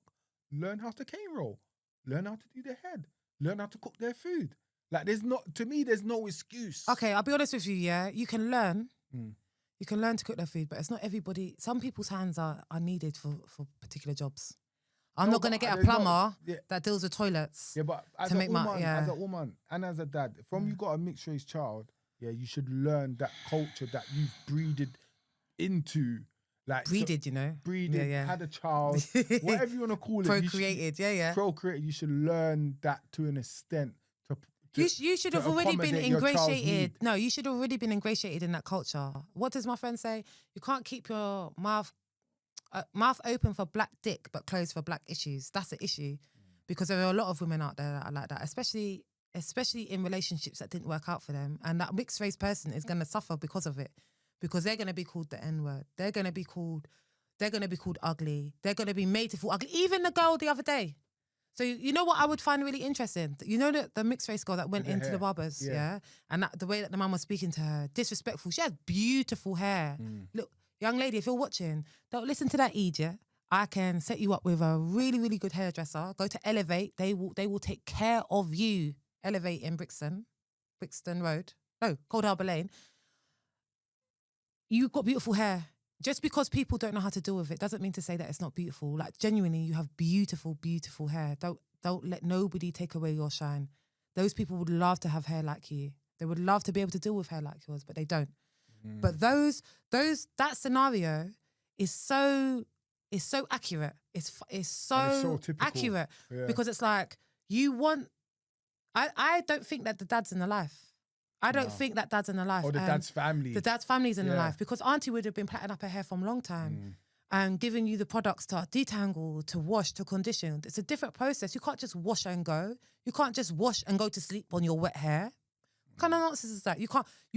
Speaker 2: learn how to cane roll, learn how to do their head, learn how to cook their food. Like there's no excuse.
Speaker 1: Okay, I'll be honest with you, yeah. You can learn. You can learn to cook their food, but it's not everybody. Some people's hands are needed for particular jobs. I'm not going to get a plumber that deals with toilets.
Speaker 2: Yeah, but as a woman and as a dad, from you got a mixed race child, yeah, you should learn that culture that you've breeded into. Like
Speaker 1: breeded, you know?
Speaker 2: Breeded, had a child, whatever you want to call it.
Speaker 1: Procreated,
Speaker 2: Procreated, you should learn that to an extent.
Speaker 1: You should have already been ingratiated. No, you should have already been ingratiated in that culture. What does my friend say? You can't keep your mouth open for black dick but closed for black issues. That's the issue, because there are a lot of women out there that are like that, especially in relationships that didn't work out for them, and that mixed race person is going to suffer because of it, because they're going to be called the N-word. They're going to be called ugly. They're going to be made to feel ugly. Even the girl the other day. So you know what I would find really interesting? You know the mixed race girl that went into the barbers, and the way that the man was speaking to her, disrespectful. She has beautiful hair. Look, young lady, if you're watching, don't listen to that idiot. I can set you up with a really, really good hairdresser. Go to Elevate. They will take care of you. Elevate in Brixton Road. No, Cold Harbour Lane. You've got beautiful hair. Just because people don't know how to deal with it doesn't mean to say that it's not beautiful. Like genuinely, you have beautiful, beautiful hair. Don't let nobody take away your shine. Those people would love to have hair like you. They would love to be able to deal with hair like yours, but they don't. But that scenario is so accurate. It's so accurate because it's like you want. I don't think that the dad's in the life. I don't think that dad's in the life.
Speaker 2: Or the dad's family.
Speaker 1: The dad's family's in the life, because auntie would have been plaiting up her hair from a long time and giving you the products to detangle, to wash, to condition. It's a different process. You can't just wash and go. You can't just wash and go to sleep on your wet hair. What kind of nonsense is that? You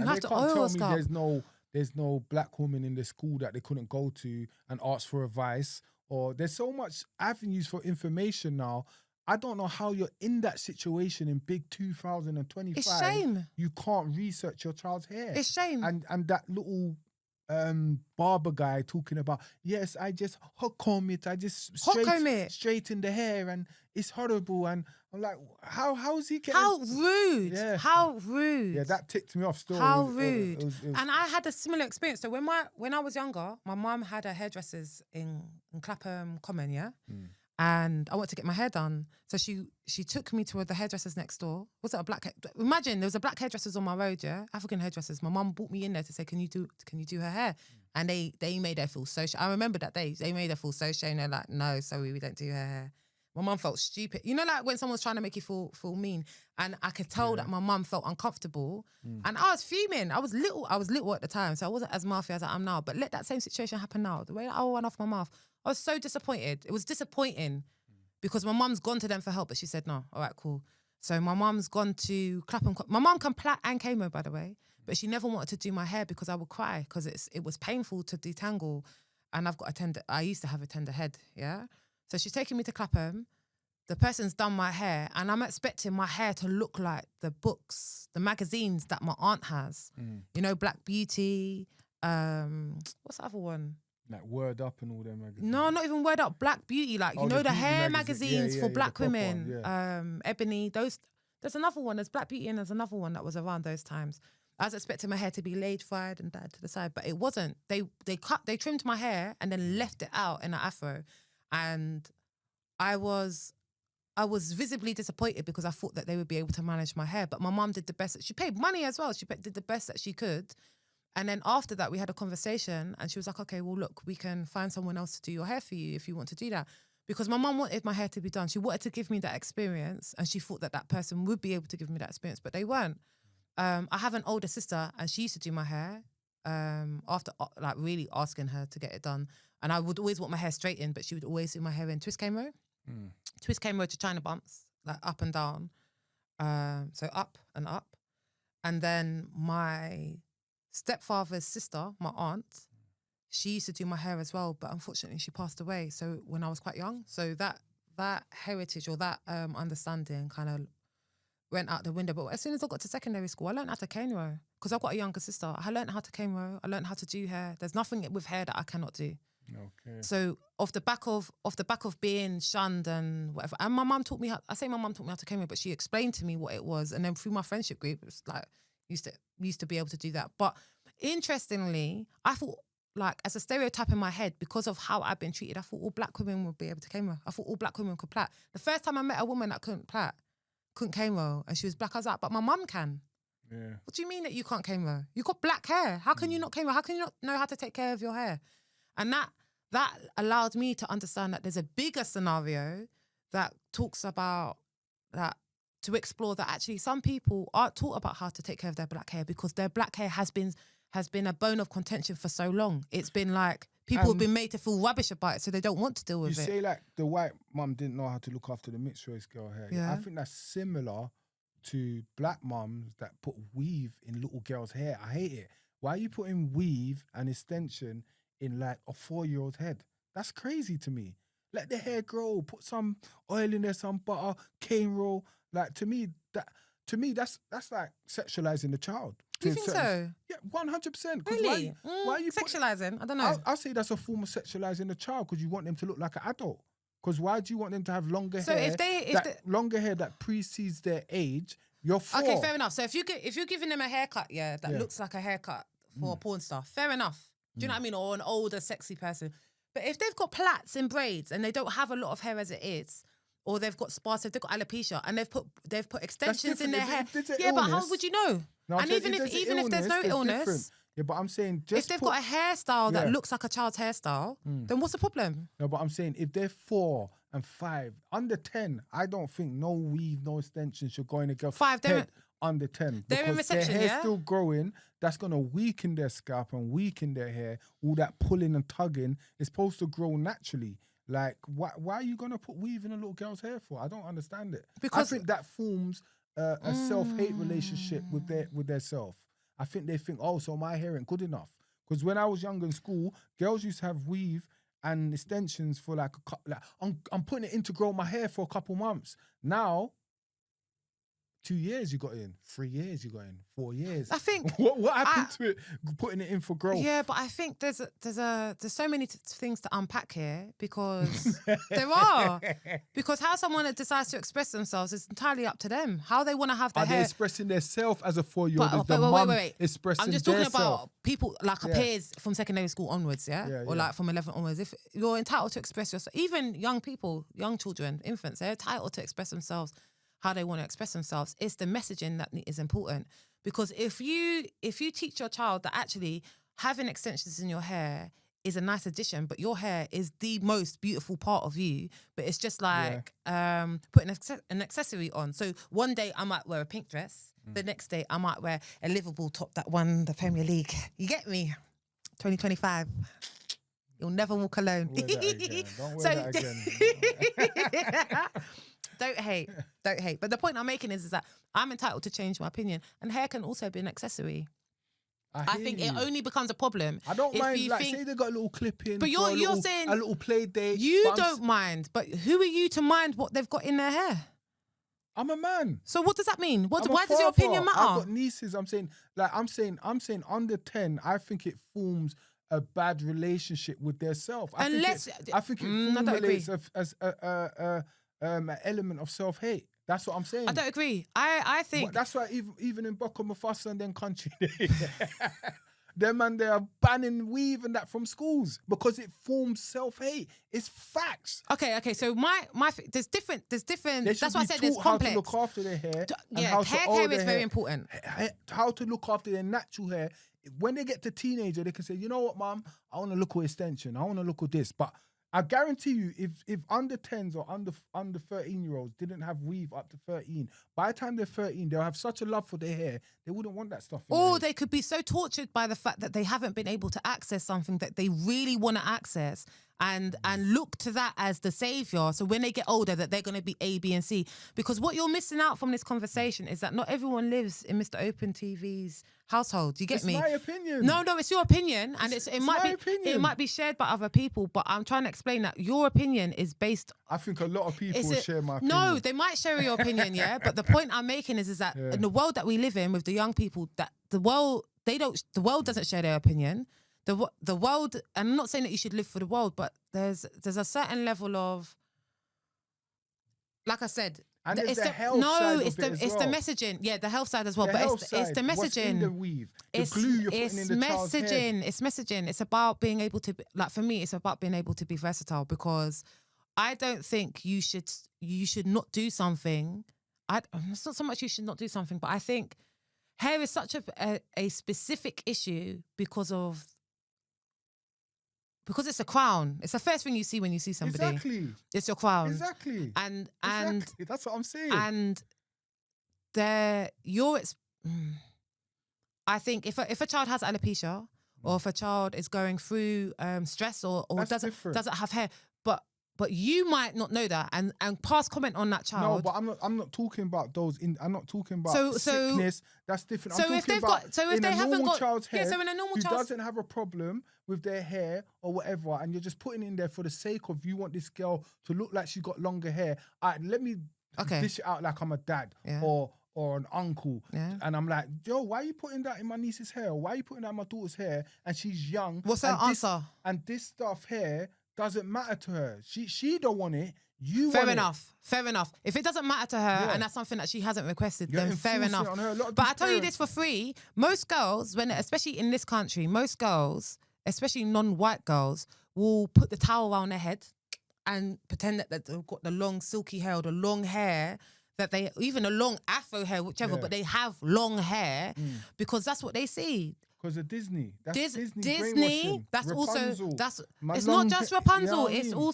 Speaker 1: have to oil scalp.
Speaker 2: There's no black woman in the school that they couldn't go to and ask for advice. Or there's so much avenues for information now. I don't know how you're in that situation in big 2025.
Speaker 1: It's shame.
Speaker 2: You can't research your child's hair.
Speaker 1: It's shame.
Speaker 2: And that little barber guy talking about, yes, I just hot comb it, I just
Speaker 1: Hot comb it.
Speaker 2: straighten the hair, and it's horrible. And I'm like, how is he getting?
Speaker 1: How rude.
Speaker 2: Yeah.
Speaker 1: How rude.
Speaker 2: Yeah, that ticked me off still.
Speaker 1: How
Speaker 2: It was-
Speaker 1: rude.
Speaker 2: it was-
Speaker 1: And I had a similar experience. So when I was younger, my mum had her hairdressers in Clapham Common, yeah? And I went to get my hair done. So she took me to the hairdressers next door. Was it a black imagine there was a black hairdressers on my road, yeah? African hairdressers. My mum brought me in there to say, can you do her hair? And they made her feel so I remember that day. They made her feel so shame. They're like, no, sorry, we don't do her hair. My mum felt stupid. You know, like when someone's trying to make you feel mean. And I could tell that my mum felt uncomfortable. And I was fuming. I was little at the time, so I wasn't as mouthy as I am now. But let that same situation happen now. The way that I went off my mouth, I was so disappointed. It was disappointing because my mum's gone to them for help, but she said, no, all right, cool. So my mum's gone to Clapham. My mum can plait and chemo, by the way, but she never wanted to do my hair because I would cry because it was painful to detangle. And I used to have a tender head, yeah? So she's taking me to Clapham. The person's done my hair and I'm expecting my hair to look like the books, the magazines that my aunt has. You know, Black Beauty, what's the other one?
Speaker 2: Like Word Up and all them magazines.
Speaker 1: No, not even Word Up, Black Beauty. Like, you know, the
Speaker 2: beauty
Speaker 1: hair
Speaker 2: magazine.
Speaker 1: magazines for black
Speaker 2: the proper
Speaker 1: women.
Speaker 2: one,
Speaker 1: Ebony, there's another one. There's Black Beauty and there's another one that was around those times. I was expecting my hair to be laid, fried and dyed to the side, but it wasn't. They trimmed my hair and then left it out in an afro. And I was visibly disappointed because I thought that they would be able to manage my hair. But my mum did the best. She paid money as well. She did the best that she could. And then after that, we had a conversation and she was like, okay, well, look, we can find someone else to do your hair for you if you want to do that. Because my mum wanted my hair to be done. She wanted to give me that experience and she thought that person would be able to give me that experience, but they weren't. I have an older sister and she used to do my hair after like really asking her to get it done. And I would always want my hair straightened, but she would always do my hair in twist cane row. Twist cane row to China bumps, like up and down. So up and up. And then my stepfather's sister, my aunt, she used to do my hair as well, but unfortunately she passed away. So when I was quite young, so that heritage or that understanding kind of went out the window. But as soon as I got to secondary school, I learned how to cane row because I've got a younger sister. I learned how to cane row. I learned how to do hair. There's nothing with hair that I cannot do.
Speaker 2: Okay.
Speaker 1: So off the back of being shunned and whatever, and my mum taught me how. I say my mum taught me how to cane row, but she explained to me what it was, and then through my friendship group, it was like used to be able to do that. But interestingly, I thought like as a stereotype in my head because of how I've been treated, I thought all black women would be able to cane row. I thought all black women could plait. The first time I met a woman that couldn't cane row, and she was black, I was like, but my mum can.
Speaker 2: Yeah.
Speaker 1: What do you mean that you can't cane row? You got black hair. How can you not cane row? How can you not know how to take care of your hair? And that allowed me to understand that there's a bigger scenario that talks about that, to explore that actually some people aren't taught about how to take care of their black hair because their black hair has been a bone of contention for so long. It's been like people have been made to feel rubbish about it, so they don't want to deal with it.
Speaker 2: You say like the white mum didn't know how to look after the mixed race girl hair.
Speaker 1: Yeah.
Speaker 2: I think that's similar to black mums that put weave in little girls' hair. I hate it. Why are you putting weave and extension in like a 4-year-old's head? That's crazy to me. Let the hair grow. Put some oil in there, some butter, cane roll. Like to me, that's like sexualizing the child.
Speaker 1: Do you think so?
Speaker 2: Yeah, 100%.
Speaker 1: Really?
Speaker 2: Why are you
Speaker 1: sexualizing? I don't know.
Speaker 2: I'll say that's a form of sexualizing the child because you want them to look like an adult. Because why do you want them to have longer
Speaker 1: So
Speaker 2: hair?
Speaker 1: if
Speaker 2: hair that precedes their age, you're 4.
Speaker 1: Okay, fair enough. So if you're giving them a haircut, that looks like a haircut for a porn star, fair enough. Do you know what I mean? Or an older, sexy person. But if they've got plaits and braids and they don't have a lot of hair as it is, or they've got sparse, they've got alopecia, and they've put extensions in their hair. But how would you know?
Speaker 2: No,
Speaker 1: and even if there's no illness,
Speaker 2: different. Yeah, but I'm saying just
Speaker 1: if they've got a hairstyle that looks like a child's hairstyle, then what's the problem?
Speaker 2: No, but I'm saying if they're 4 and 5, under 10, I don't think no weave, no extensions should go in a girl
Speaker 1: 5, they're
Speaker 2: under 10.
Speaker 1: They're in
Speaker 2: because
Speaker 1: reception,
Speaker 2: their hair's
Speaker 1: yeah?
Speaker 2: still growing. That's going to weaken their scalp and weaken their hair. All that pulling and tugging is supposed to grow naturally. Like, why are you going to put weave in a little girl's hair for? I don't understand it. Because I think that forms a self-hate relationship with their self. I think they think, oh, so my hair ain't good enough. Because when I was younger in school, girls used to have weave and extensions for like I'm putting it in to grow my hair for a couple months. Now, 2 years you got in, 3 years you got in, 4 years.
Speaker 1: I think
Speaker 2: what happened to it? Putting it in for growth.
Speaker 1: Yeah, but I think there's so many things to unpack here because there are. Because how someone decides to express themselves is entirely up to them. How they want to have their hair.
Speaker 2: Are they expressing themselves as a 4-year-old?
Speaker 1: But wait.
Speaker 2: Expressing
Speaker 1: I'm just talking
Speaker 2: theirself?
Speaker 1: about people like peers from secondary school onwards, or like from 11 onwards. If you're entitled to express yourself, even young people, young children, infants, they're entitled to express themselves how they want to express themselves. It's the messaging that is important. Because if you teach your child that actually having extensions in your hair is a nice addition, but your hair is the most beautiful part of you, but it's just like putting an accessory on. So one day I might wear a pink dress, the next day I might wear a Liverpool top that won the Premier League. You get me? 2025. You'll never walk alone.
Speaker 2: Wear that again. Don't wear that again.
Speaker 1: Don't hate. But the point I'm making is that I'm entitled to change my opinion, and hair can also be an accessory. I think it only becomes a problem.
Speaker 2: I don't mind. Like, say they got a little clip in,
Speaker 1: but you're saying
Speaker 2: a little play date.
Speaker 1: You don't mind, but who are you to mind what they've got in their hair?
Speaker 2: I'm a man.
Speaker 1: So what does that mean? Why
Speaker 2: does
Speaker 1: your opinion matter?
Speaker 2: I've got nieces. I'm saying under 10. I think it forms a bad relationship with their self. I think it formulates as an element of self-hate. That's what I'm saying.
Speaker 1: I don't agree. I think
Speaker 2: that's why even in Boko Mufasa and then country, them and they are banning weave and that from schools because it forms self-hate. It's facts.
Speaker 1: Okay. So my there's different. That's why I said there's complex.
Speaker 2: How to look after their hair.
Speaker 1: Hair care is very important.
Speaker 2: How to look after their natural hair. When they get to teenager, they can say, you know what, mom, I want to look with extension. I want to look with this, but I guarantee you, if under 10s or under 13-year-olds didn't have weave up to 13, by the time they're 13, they'll have such a love for their hair, they wouldn't want that stuff.
Speaker 1: Or they could be so tortured by the fact that they haven't been able to access something that they really want to access and look to that as the savior. So when they get older, that they're going to be A, B, and C. Because what you're missing out from this conversation is that not everyone lives in Mr. Open TV's household. You get me?
Speaker 2: It's my opinion.
Speaker 1: No, it's your opinion, and it might be shared by other people. But I'm trying to explain that your opinion is based.
Speaker 2: I think a lot of people will share my opinion.
Speaker 1: No, they might share your opinion, yeah. But the point I'm making is that in the world that we live in with the young people, that the world doesn't share their opinion. The world, and I'm not saying that you should live for the world, but there's a certain level of, like I said,
Speaker 2: and it's the health side
Speaker 1: it's the messaging. Yeah, the health side as well. But it's the messaging. What's in
Speaker 2: the weave, the glue you're putting in the child's head.
Speaker 1: It's messaging. It's about being able to, like for me, it's about being able to be versatile, because I don't think you should not do something. It's not so much you should not do something, but I think hair is such a specific issue because it's a crown. It's the first thing you see when you see somebody.
Speaker 2: Exactly.
Speaker 1: It's your crown.
Speaker 2: Exactly.
Speaker 1: And
Speaker 2: that's what I'm saying.
Speaker 1: And I think if a child has alopecia, or if a child is going through stress or doesn't have hair, but you might not know that and pass comment on that child.
Speaker 2: No, but I'm not talking about those. I'm not talking about sickness. That's different. I'm talking about in a normal child's hair who doesn't have a problem with their hair or whatever, and you're just putting it in there for the sake of you want this girl to look like she's got longer hair. Let me dish it out like I'm a dad or an uncle. Yeah. And I'm like, yo, why are you putting that in my niece's hair? Why are you putting that in my daughter's hair? And she's young.
Speaker 1: What's her answer?
Speaker 2: And this stuff here doesn't matter to her. She don't want it. You
Speaker 1: fair
Speaker 2: want
Speaker 1: enough.
Speaker 2: it.
Speaker 1: Fair enough. If it doesn't matter to her and that's something that she hasn't requested, then fair enough. But I tell you this for free, most girls, especially in this country, most girls, especially non-white girls, will put the towel around their head and pretend that they've got the long silky hair or the long hair, that they, even a long afro hair, whichever, but they have long hair because that's what they see.
Speaker 2: Because of Disney. That's
Speaker 1: Disney. That's
Speaker 2: Rapunzel.
Speaker 1: It's not just Rapunzel.
Speaker 2: You know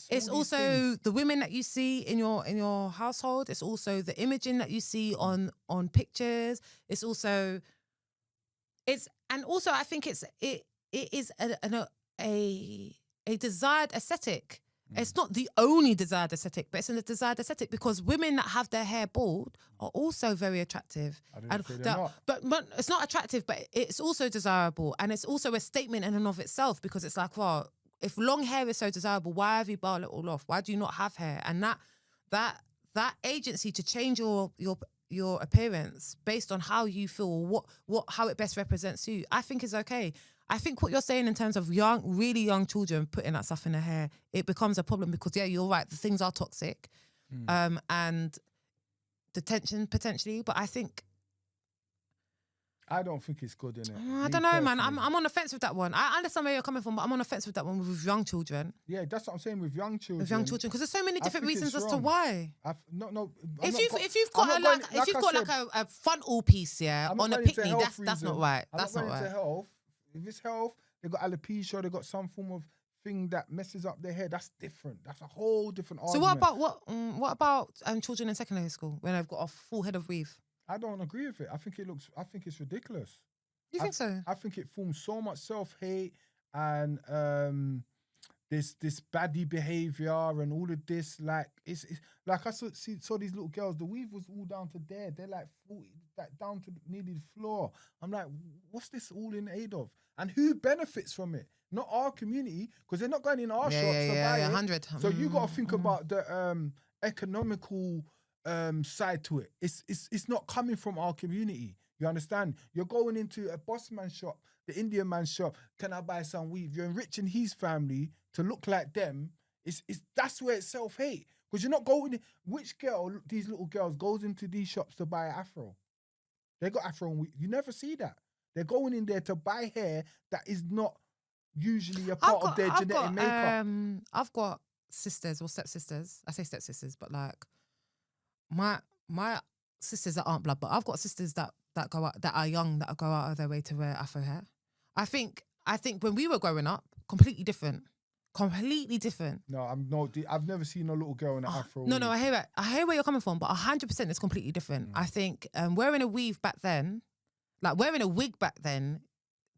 Speaker 1: It's also the women that you see in your household. It's also the imaging that you see on pictures. It's also I think it is a desired aesthetic. It's not the only desired aesthetic, but it's a desired aesthetic because women that have their hair bald are also very attractive. But it's not attractive, but it's also desirable. And it's also a statement in and of itself, because it's like, well, if long hair is so desirable, why have you barred it all off? Why do you not have hair? And that agency to change your appearance based on how you feel, how it best represents you, I think is okay. I think what you're saying in terms of really young children putting that stuff in their hair, it becomes a problem because you're right, the things are toxic, and the tension potentially. But
Speaker 2: I don't think it's good, innit?
Speaker 1: I don't know, man. I'm on the fence with that one. I understand where you're coming from, but I'm on the fence with that one with young children.
Speaker 2: Yeah, that's what I'm saying with young children.
Speaker 1: With young children, because there's so many different reasons as to why.
Speaker 2: No.
Speaker 1: If you've got a frontal piece, on a picnic, that's not right. That's not right.
Speaker 2: Health. If it's health, they got alopecia, they got some form of thing that messes up their hair. That's different. That's a whole different argument.
Speaker 1: So what about children in secondary school when they've got a full head of weave?
Speaker 2: I don't agree with it. I think it's ridiculous.
Speaker 1: You think so?
Speaker 2: I think it forms so much self-hate and this baddie behavior and all of this. Like it's like I saw these little girls. The weave was all down to there. They're like 40, like down to nearly the floor. I'm like, what's this all in aid of? And who benefits from it? Not our community, because they're not going in our shops to buy it.
Speaker 1: 100.
Speaker 2: So you got to think about the economical side to it. It's not coming from our community. You understand? You're going into a boss man shop, the Indian man shop. Can I buy some weave? You're enriching his family to look like them. That's where it's self-hate. Because you're not going in. Which girl, these little girls, goes into these shops to buy afro? They got afro and weave. You never see that. They're going in there to buy hair that is not usually a part of their genetic makeup.
Speaker 1: I've got sisters or stepsisters. I say stepsisters, but like my sisters that aren't blood, but I've got sisters that go out, that are young, that go out of their way to wear afro hair. I think when we were growing up, completely different. No, I've never seen a little girl in an afro. No, I hear it. I hear where you're coming from, but 100% is completely different. I think wearing a weave back then, like wearing a wig back then,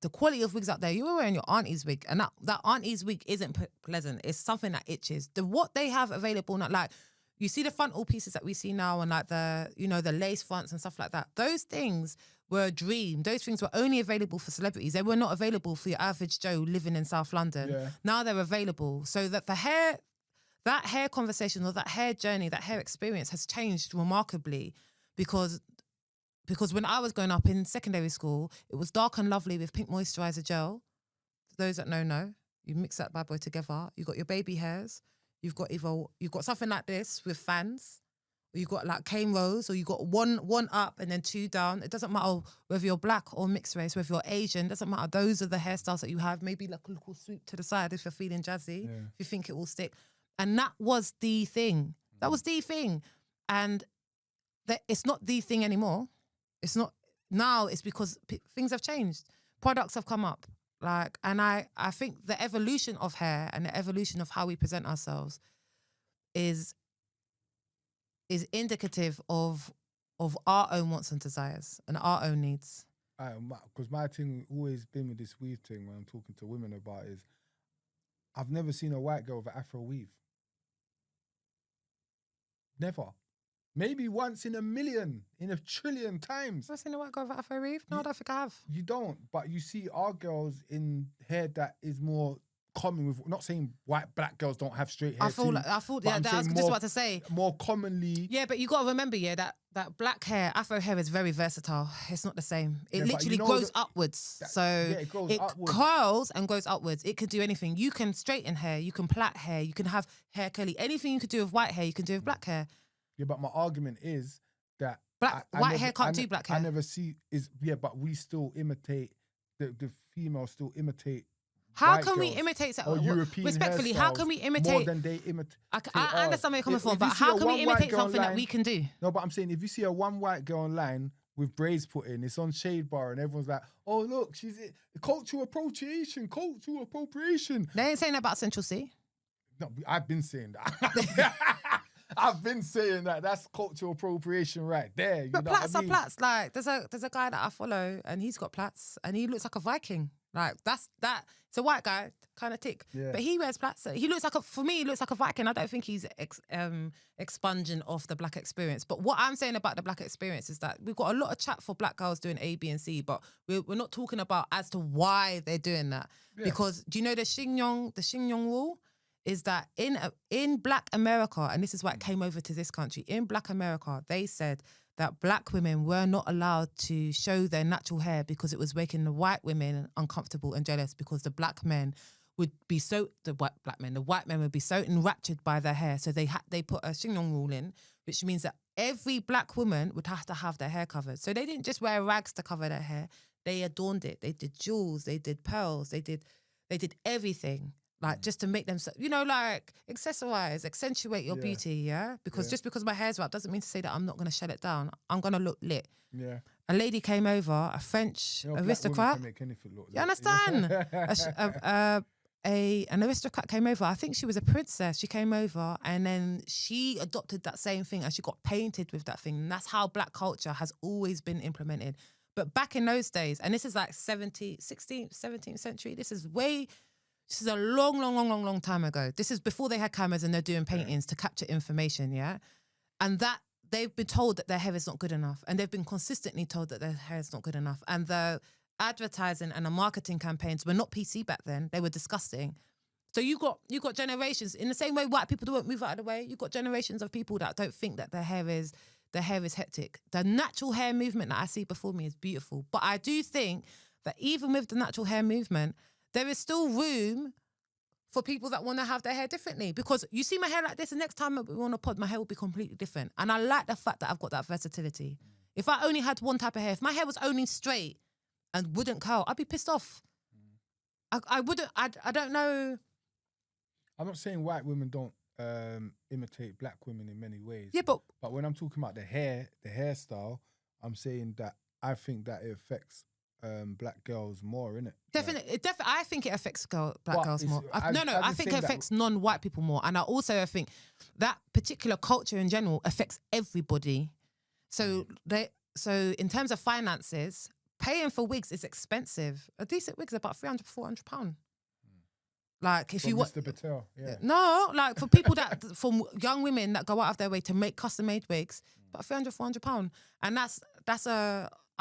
Speaker 1: the quality of wigs out there, you were wearing your auntie's wig, and that auntie's wig isn't pleasant. It's something that itches. What they have available now, like you see the frontal pieces that we see now, and like the lace fronts and stuff like that. Those things were a dream. Those things were only available for celebrities. They were not available for your average Joe living in South London. Yeah. Now they're available. So that that hair conversation or that hair journey, that hair experience has changed remarkably because when I was growing up in secondary school, it was dark and lovely with pink moisturiser gel. For those that know, you mix that bad boy together. You got your baby hairs. You've got something like this with fans. Or you've got like cane rows, or you got one up and then two down. It doesn't matter whether you're black or mixed race, whether you're Asian. It doesn't matter. Those are the hairstyles that you have. Maybe like a little swoop to the side if you're feeling jazzy. Yeah. If you think it will stick. And that was the thing. That was the thing. And it's not the thing anymore. It's not now. It's because things have changed. Products have come up. And I think the evolution of hair and the evolution of how we present ourselves is indicative of our own wants and desires and our own needs.
Speaker 2: Because my thing always been with this weave thing when I'm talking to women about is I've never seen a white girl with an afro weave. Never. Maybe once in a million, in a trillion times.
Speaker 1: Have you seen a white girl with an afro weave? No, I don't think I have.
Speaker 2: You don't, but you see our girls in hair that is more common with, not saying black girls don't have straight hair. I was just about to say. More commonly.
Speaker 1: Yeah, but you got to remember, that black hair, afro hair is very versatile. It's not the same. It literally grows upwards. It curls and goes upwards. It could do anything. You can straighten hair, you can plait hair, you can have hair curly. Anything you could do with white hair, you can do with black hair.
Speaker 2: Yeah, but my argument is that
Speaker 1: white hair can't do black hair.
Speaker 2: I never see but we still imitate the females still imitate.
Speaker 1: How can we imitate that? Respectfully, how can we imitate
Speaker 2: more than they imitate?
Speaker 1: I understand where you're coming from, but how can we imitate something that we can do?
Speaker 2: No, but I'm saying if you see one white girl online with braids put in, it's on Shade Bar, and everyone's like, "Oh look, she's cultural appropriation."
Speaker 1: They ain't saying that about Central C.
Speaker 2: No, I've been saying that. I've been saying that. That's cultural appropriation right there.
Speaker 1: But plaits are plaits. Like there's a guy that I follow and he's got plaits and he looks like a Viking. Like that's that. It's a white guy, kind of tick. Yeah. But he wears plaits. He looks like he looks like a Viking. I don't think he's expunging off the black experience. But what I'm saying about the black experience is that we've got a lot of chat for black girls doing A, B, and C, but we're not talking about as to why they're doing that. Yeah. Because do you know the Xinjiang rule? is that in Black America, and this is why it came over to this country, in Black America, they said that Black women were not allowed to show their natural hair because it was making the white women uncomfortable and jealous, because the Black men would be the white men would be so enraptured by their hair. So they put a Xingyong rule in, which means that every Black woman would have to have their hair covered. So they didn't just wear rags to cover their hair. They adorned it. They did jewels. They did pearls. They did everything. Like, just to make them, like, accessorize, accentuate your beauty, yeah? Because just because my hair's wrapped doesn't mean to say that I'm not going to shut it down. I'm going to look lit.
Speaker 2: Yeah.
Speaker 1: A lady came over, a French aristocrat.
Speaker 2: Can make anything look
Speaker 1: You understand? An aristocrat came over. I think she was a princess. She came over and then she adopted that same thing and she got painted with that thing. And that's how Black culture has always been implemented. But back in those days, and this is like 16th, 17th century, this is a long time ago. This is before they had cameras and they're doing paintings to capture information, yeah? And that they've been told that their hair is not good enough. And they've been consistently told that their hair is not good enough. And the advertising and the marketing campaigns were not PC back then. They were disgusting. So you got generations, in the same way white people don't move out of the way, you got generations of people that don't think that their hair is hectic. The natural hair movement that I see before me is beautiful. But I do think that even with the natural hair movement, there is still room for people that want to have their hair differently. Because you see my hair like this, and next time we're on a pod, my hair will be completely different. And I like the fact that I've got that versatility. If I only had one type of hair, if my hair was only straight and wouldn't curl, I'd be pissed off. I wouldn't, I don't know.
Speaker 2: I'm not saying white women don't imitate Black women in many ways.
Speaker 1: Yeah, but
Speaker 2: when I'm talking about the hairstyle, I'm saying that I think that it affects Black girls more, innit?
Speaker 1: Definitely, I think it affects Black girls more. I think it affects non-white people more. And I also think that particular culture in general affects everybody. So in terms of finances, paying for wigs is expensive. A decent wig's about £300-400. Like if you want,
Speaker 2: Mr. Patel,
Speaker 1: no, like for people for young women that go out of their way to make custom-made wigs, about £300-400, and I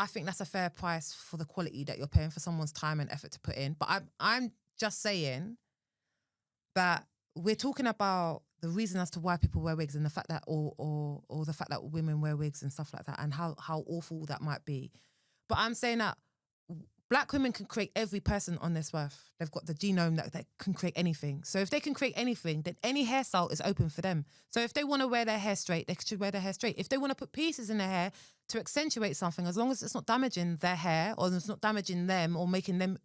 Speaker 1: think that's a fair price for the quality that you're paying for someone's time and effort to put in. But I'm just saying that we're talking about the reason as to why people wear wigs and the fact that or the fact that women wear wigs and stuff like that, and how awful that might be. But I'm saying that Black women can create every person on this earth. They've got the genome that can create anything. So if they can create anything, then any hairstyle is open for them. So if they want to wear their hair straight, they should wear their hair straight. If they want to put pieces in their hair to accentuate something, as long as it's not damaging their hair or it's not damaging them or making them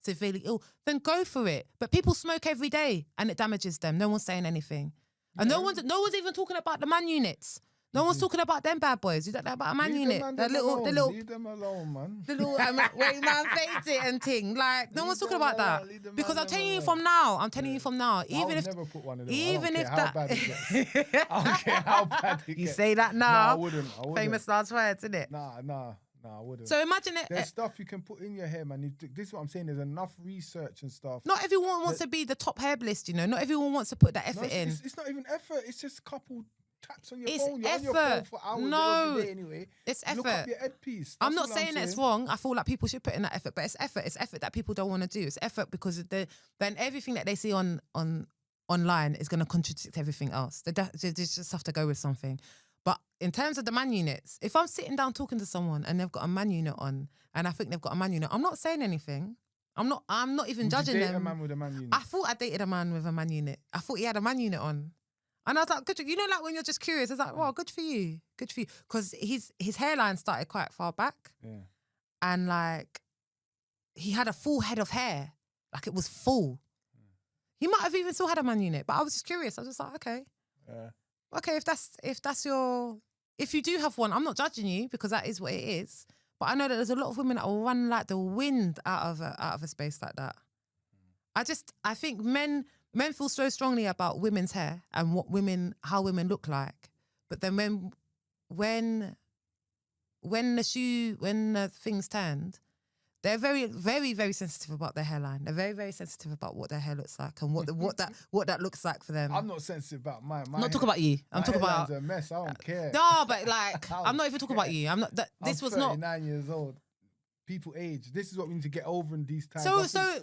Speaker 1: severely ill, then go for it. But people smoke every day and it damages them. No one's saying anything. And no one's even talking about the man units. No one's talking about them bad boys. You don't know about a man unit. The little,
Speaker 2: leave them alone, man.
Speaker 1: The little wait, man, fades it and thing. Like no one's talking about that. Because I'm telling you from now. Even if
Speaker 2: never put one in
Speaker 1: even if
Speaker 2: that, bad it gets. I don't care how bad it
Speaker 1: you
Speaker 2: gets.
Speaker 1: say that now.
Speaker 2: Nah, I wouldn't.
Speaker 1: Famous last words, isn't it?
Speaker 2: Nah, I wouldn't.
Speaker 1: So imagine it.
Speaker 2: There's stuff you can put in your hair, man. This is what I'm saying. There's enough research and stuff.
Speaker 1: Not everyone wants to be the top herbalist, you know. Not everyone wants to put that effort in.
Speaker 2: It's not even effort. It's just a couple taps on your
Speaker 1: It's
Speaker 2: phone. You're
Speaker 1: effort.
Speaker 2: on your phone for hours every day anyway.
Speaker 1: It's effort.
Speaker 2: Look up your headpiece.
Speaker 1: I'm not saying it's wrong. I feel like people should put in that effort, but it's effort. It's effort that people don't want to do. It's effort because then everything that they see online is going to contradict everything else. They just have to go with something. But in terms of the man units, if I'm sitting down talking to someone and they've got a man unit on, and I think they've got a man unit, I'm not saying anything. I'm not even judging them.
Speaker 2: A man with a man unit?
Speaker 1: I thought I dated a man with a man unit. I thought he had a man unit on. And I was like, good. You know, like when you're just curious, it's like, well, good for you. Good for you. Because his hairline started quite far back.
Speaker 2: Yeah. And
Speaker 1: like, he had a full head of hair. Like it was full. He might have even still had a man unit, but I was just curious. I was just like, okay. Yeah. Okay, if you do have one, I'm not judging you because that is what it is. But I know that there's a lot of women that will run like the wind out of a space like that. I think men feel so strongly about women's hair and how women look like. But then when the things turned, they're very, very, very sensitive about their hairline. They're very, very sensitive about what their hair looks like and what that looks like for them.
Speaker 2: I'm not sensitive about mine.
Speaker 1: I'm not talking about you. I'm talking about
Speaker 2: a mess. I don't care.
Speaker 1: No, but like I'm not even talking about you. I'm not. This was not.
Speaker 2: 39 years old. People age. This is what we need to get over in these times.
Speaker 1: So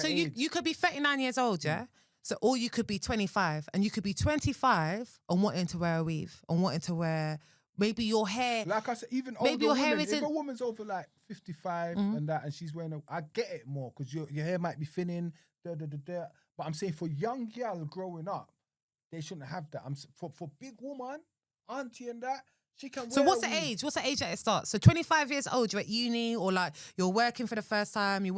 Speaker 1: you could be 39 years old, yeah. So, or you could be 25, and you could be 25 and wanting to wear a weave, and wanting to wear maybe your hair.
Speaker 2: Like I said, even
Speaker 1: maybe
Speaker 2: older
Speaker 1: your hair
Speaker 2: women,
Speaker 1: isn't.
Speaker 2: if a woman's over like 55 and that, and she's wearing I get it more because your hair might be thinning, but I'm saying for young girl growing up, they shouldn't have that. For big woman, auntie and that, she can wear.
Speaker 1: So what's the age? What's the age that it starts? So 25 years old, you're at uni, or like you're working for the first time. You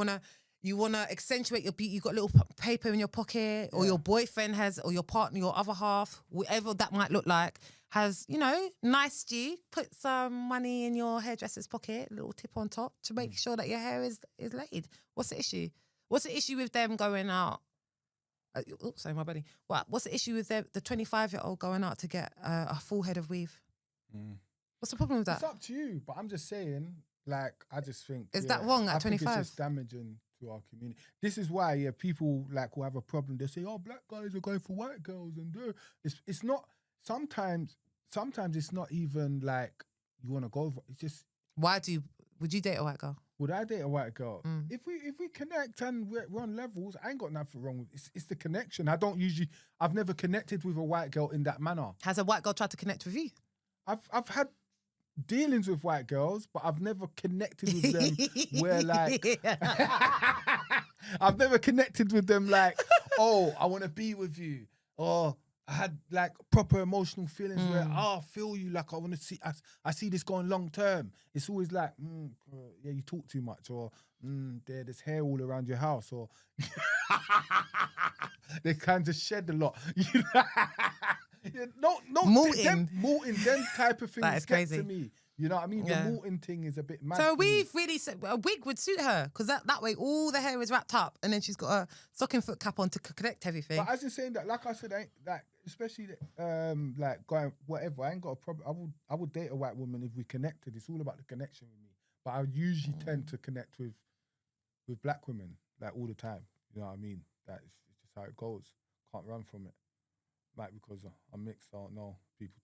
Speaker 1: wanna accentuate your beauty. You got a little paper in your pocket, or your boyfriend has, or your partner, your other half, whatever that might look like, has, nice G. Put some money in your hairdresser's pocket, a little tip on top to make sure that your hair is laid. What's the issue? What's the issue with them going out? Sorry, my buddy. What's the issue with the 25-year-old going out to get a full head of weave? What's the problem with that?
Speaker 2: It's up to you, but I'm just saying, like, I just think...
Speaker 1: Is that wrong at 25?
Speaker 2: I think it's just damaging to our community. This is why, people, like, who have a problem, they say, oh, black guys are going for white girls, and it's not... Sometimes it's not even, like, you want to go for... It's just...
Speaker 1: Would you date a white girl?
Speaker 2: Would I date a white girl? If we connect and we're on levels, I ain't got nothing wrong with it. It's the connection. I've never connected with a white girl in that manner.
Speaker 1: Has a white girl tried to connect with you?
Speaker 2: I've had dealings with white girls, but I've never connected with them where like I've never connected with them like, oh, I want to be with you. Or I had like proper emotional feelings where I feel you, like I want to see, I see this going long term. It's always like, yeah, you talk too much, or there's hair all around your house, or they kind of shed a lot. Molting, them type of things
Speaker 1: that is crazy
Speaker 2: to me. You know what I mean?
Speaker 1: Yeah.
Speaker 2: The molting thing is a bit mad.
Speaker 1: So we've really said a wig would suit her, because that way all the hair is wrapped up, and then she's got a stocking foot cap on to connect everything.
Speaker 2: But as you're saying that, like I said, especially like going whatever, I ain't got a problem. I would date a white woman if we connected. It's all about the connection with me. But I usually tend to connect with black women like all the time. You know what I mean? It's just how it goes. Can't run from it. Like, because I'm mixed, I don't know people.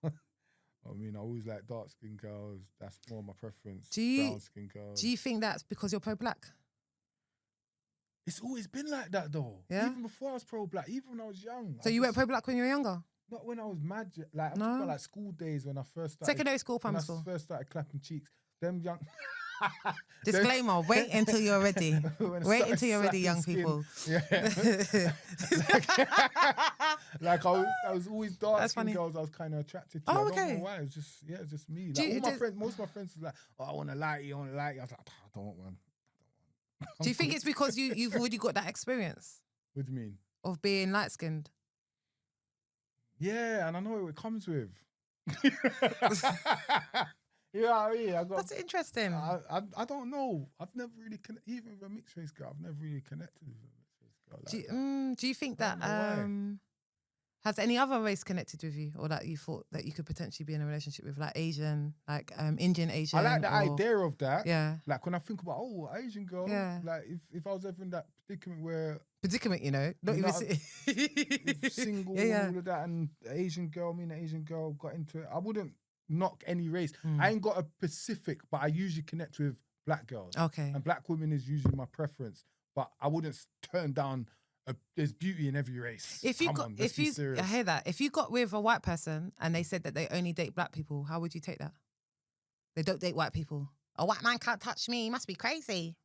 Speaker 2: I mean, I always like dark skinned girls. That's more my preference. Brown skinned girls.
Speaker 1: Do you think that's because you're pro-black?
Speaker 2: It's always been like that though. Yeah. Even before I was pro-black, even when I was young.
Speaker 1: So you weren't pro-black when you were younger?
Speaker 2: Not when I was mad. Like I'm talking about like school days when I first started.
Speaker 1: Secondary school, primary school.
Speaker 2: When I first started clapping cheeks. Them young.
Speaker 1: Disclaimer, wait until you're ready. Wait until you're ready, young people.
Speaker 2: Yeah. Like I was always dark skinned girls I was kind of attracted to.
Speaker 1: Oh,
Speaker 2: I
Speaker 1: okay.
Speaker 2: don't know why. It's just me. Like most of my friends was like, oh, I want to like you, I want to like you. I was like, I don't want one.
Speaker 1: Do you think it's because you've already got that experience?
Speaker 2: What do you mean?
Speaker 1: Of being light skinned?
Speaker 2: Yeah, and I know what it comes with. You know what I mean?
Speaker 1: That's interesting.
Speaker 2: I don't know. I've never really even with a mixed race girl. I've never really connected with a mixed race girl. Like
Speaker 1: do you think that has any other race connected with you, or that you thought that you could potentially be in a relationship with, like Asian, like Indian Asian?
Speaker 2: I like the idea of that.
Speaker 1: Yeah.
Speaker 2: Like when I think about Asian girl. Yeah. Like if I was ever in that predicament where
Speaker 1: not even
Speaker 2: single and all of that, and Asian girl, me and an Asian girl got into it, I wouldn't knock any race. I ain't got a specific, but I usually connect with black girls.
Speaker 1: Okay.
Speaker 2: And black women is usually my preference, but I wouldn't turn down. There's beauty in every race. I hear
Speaker 1: that. If you got with a white person and they said that they only date black people, how would you take that? They don't date white people. A white man can't touch me. He must be crazy.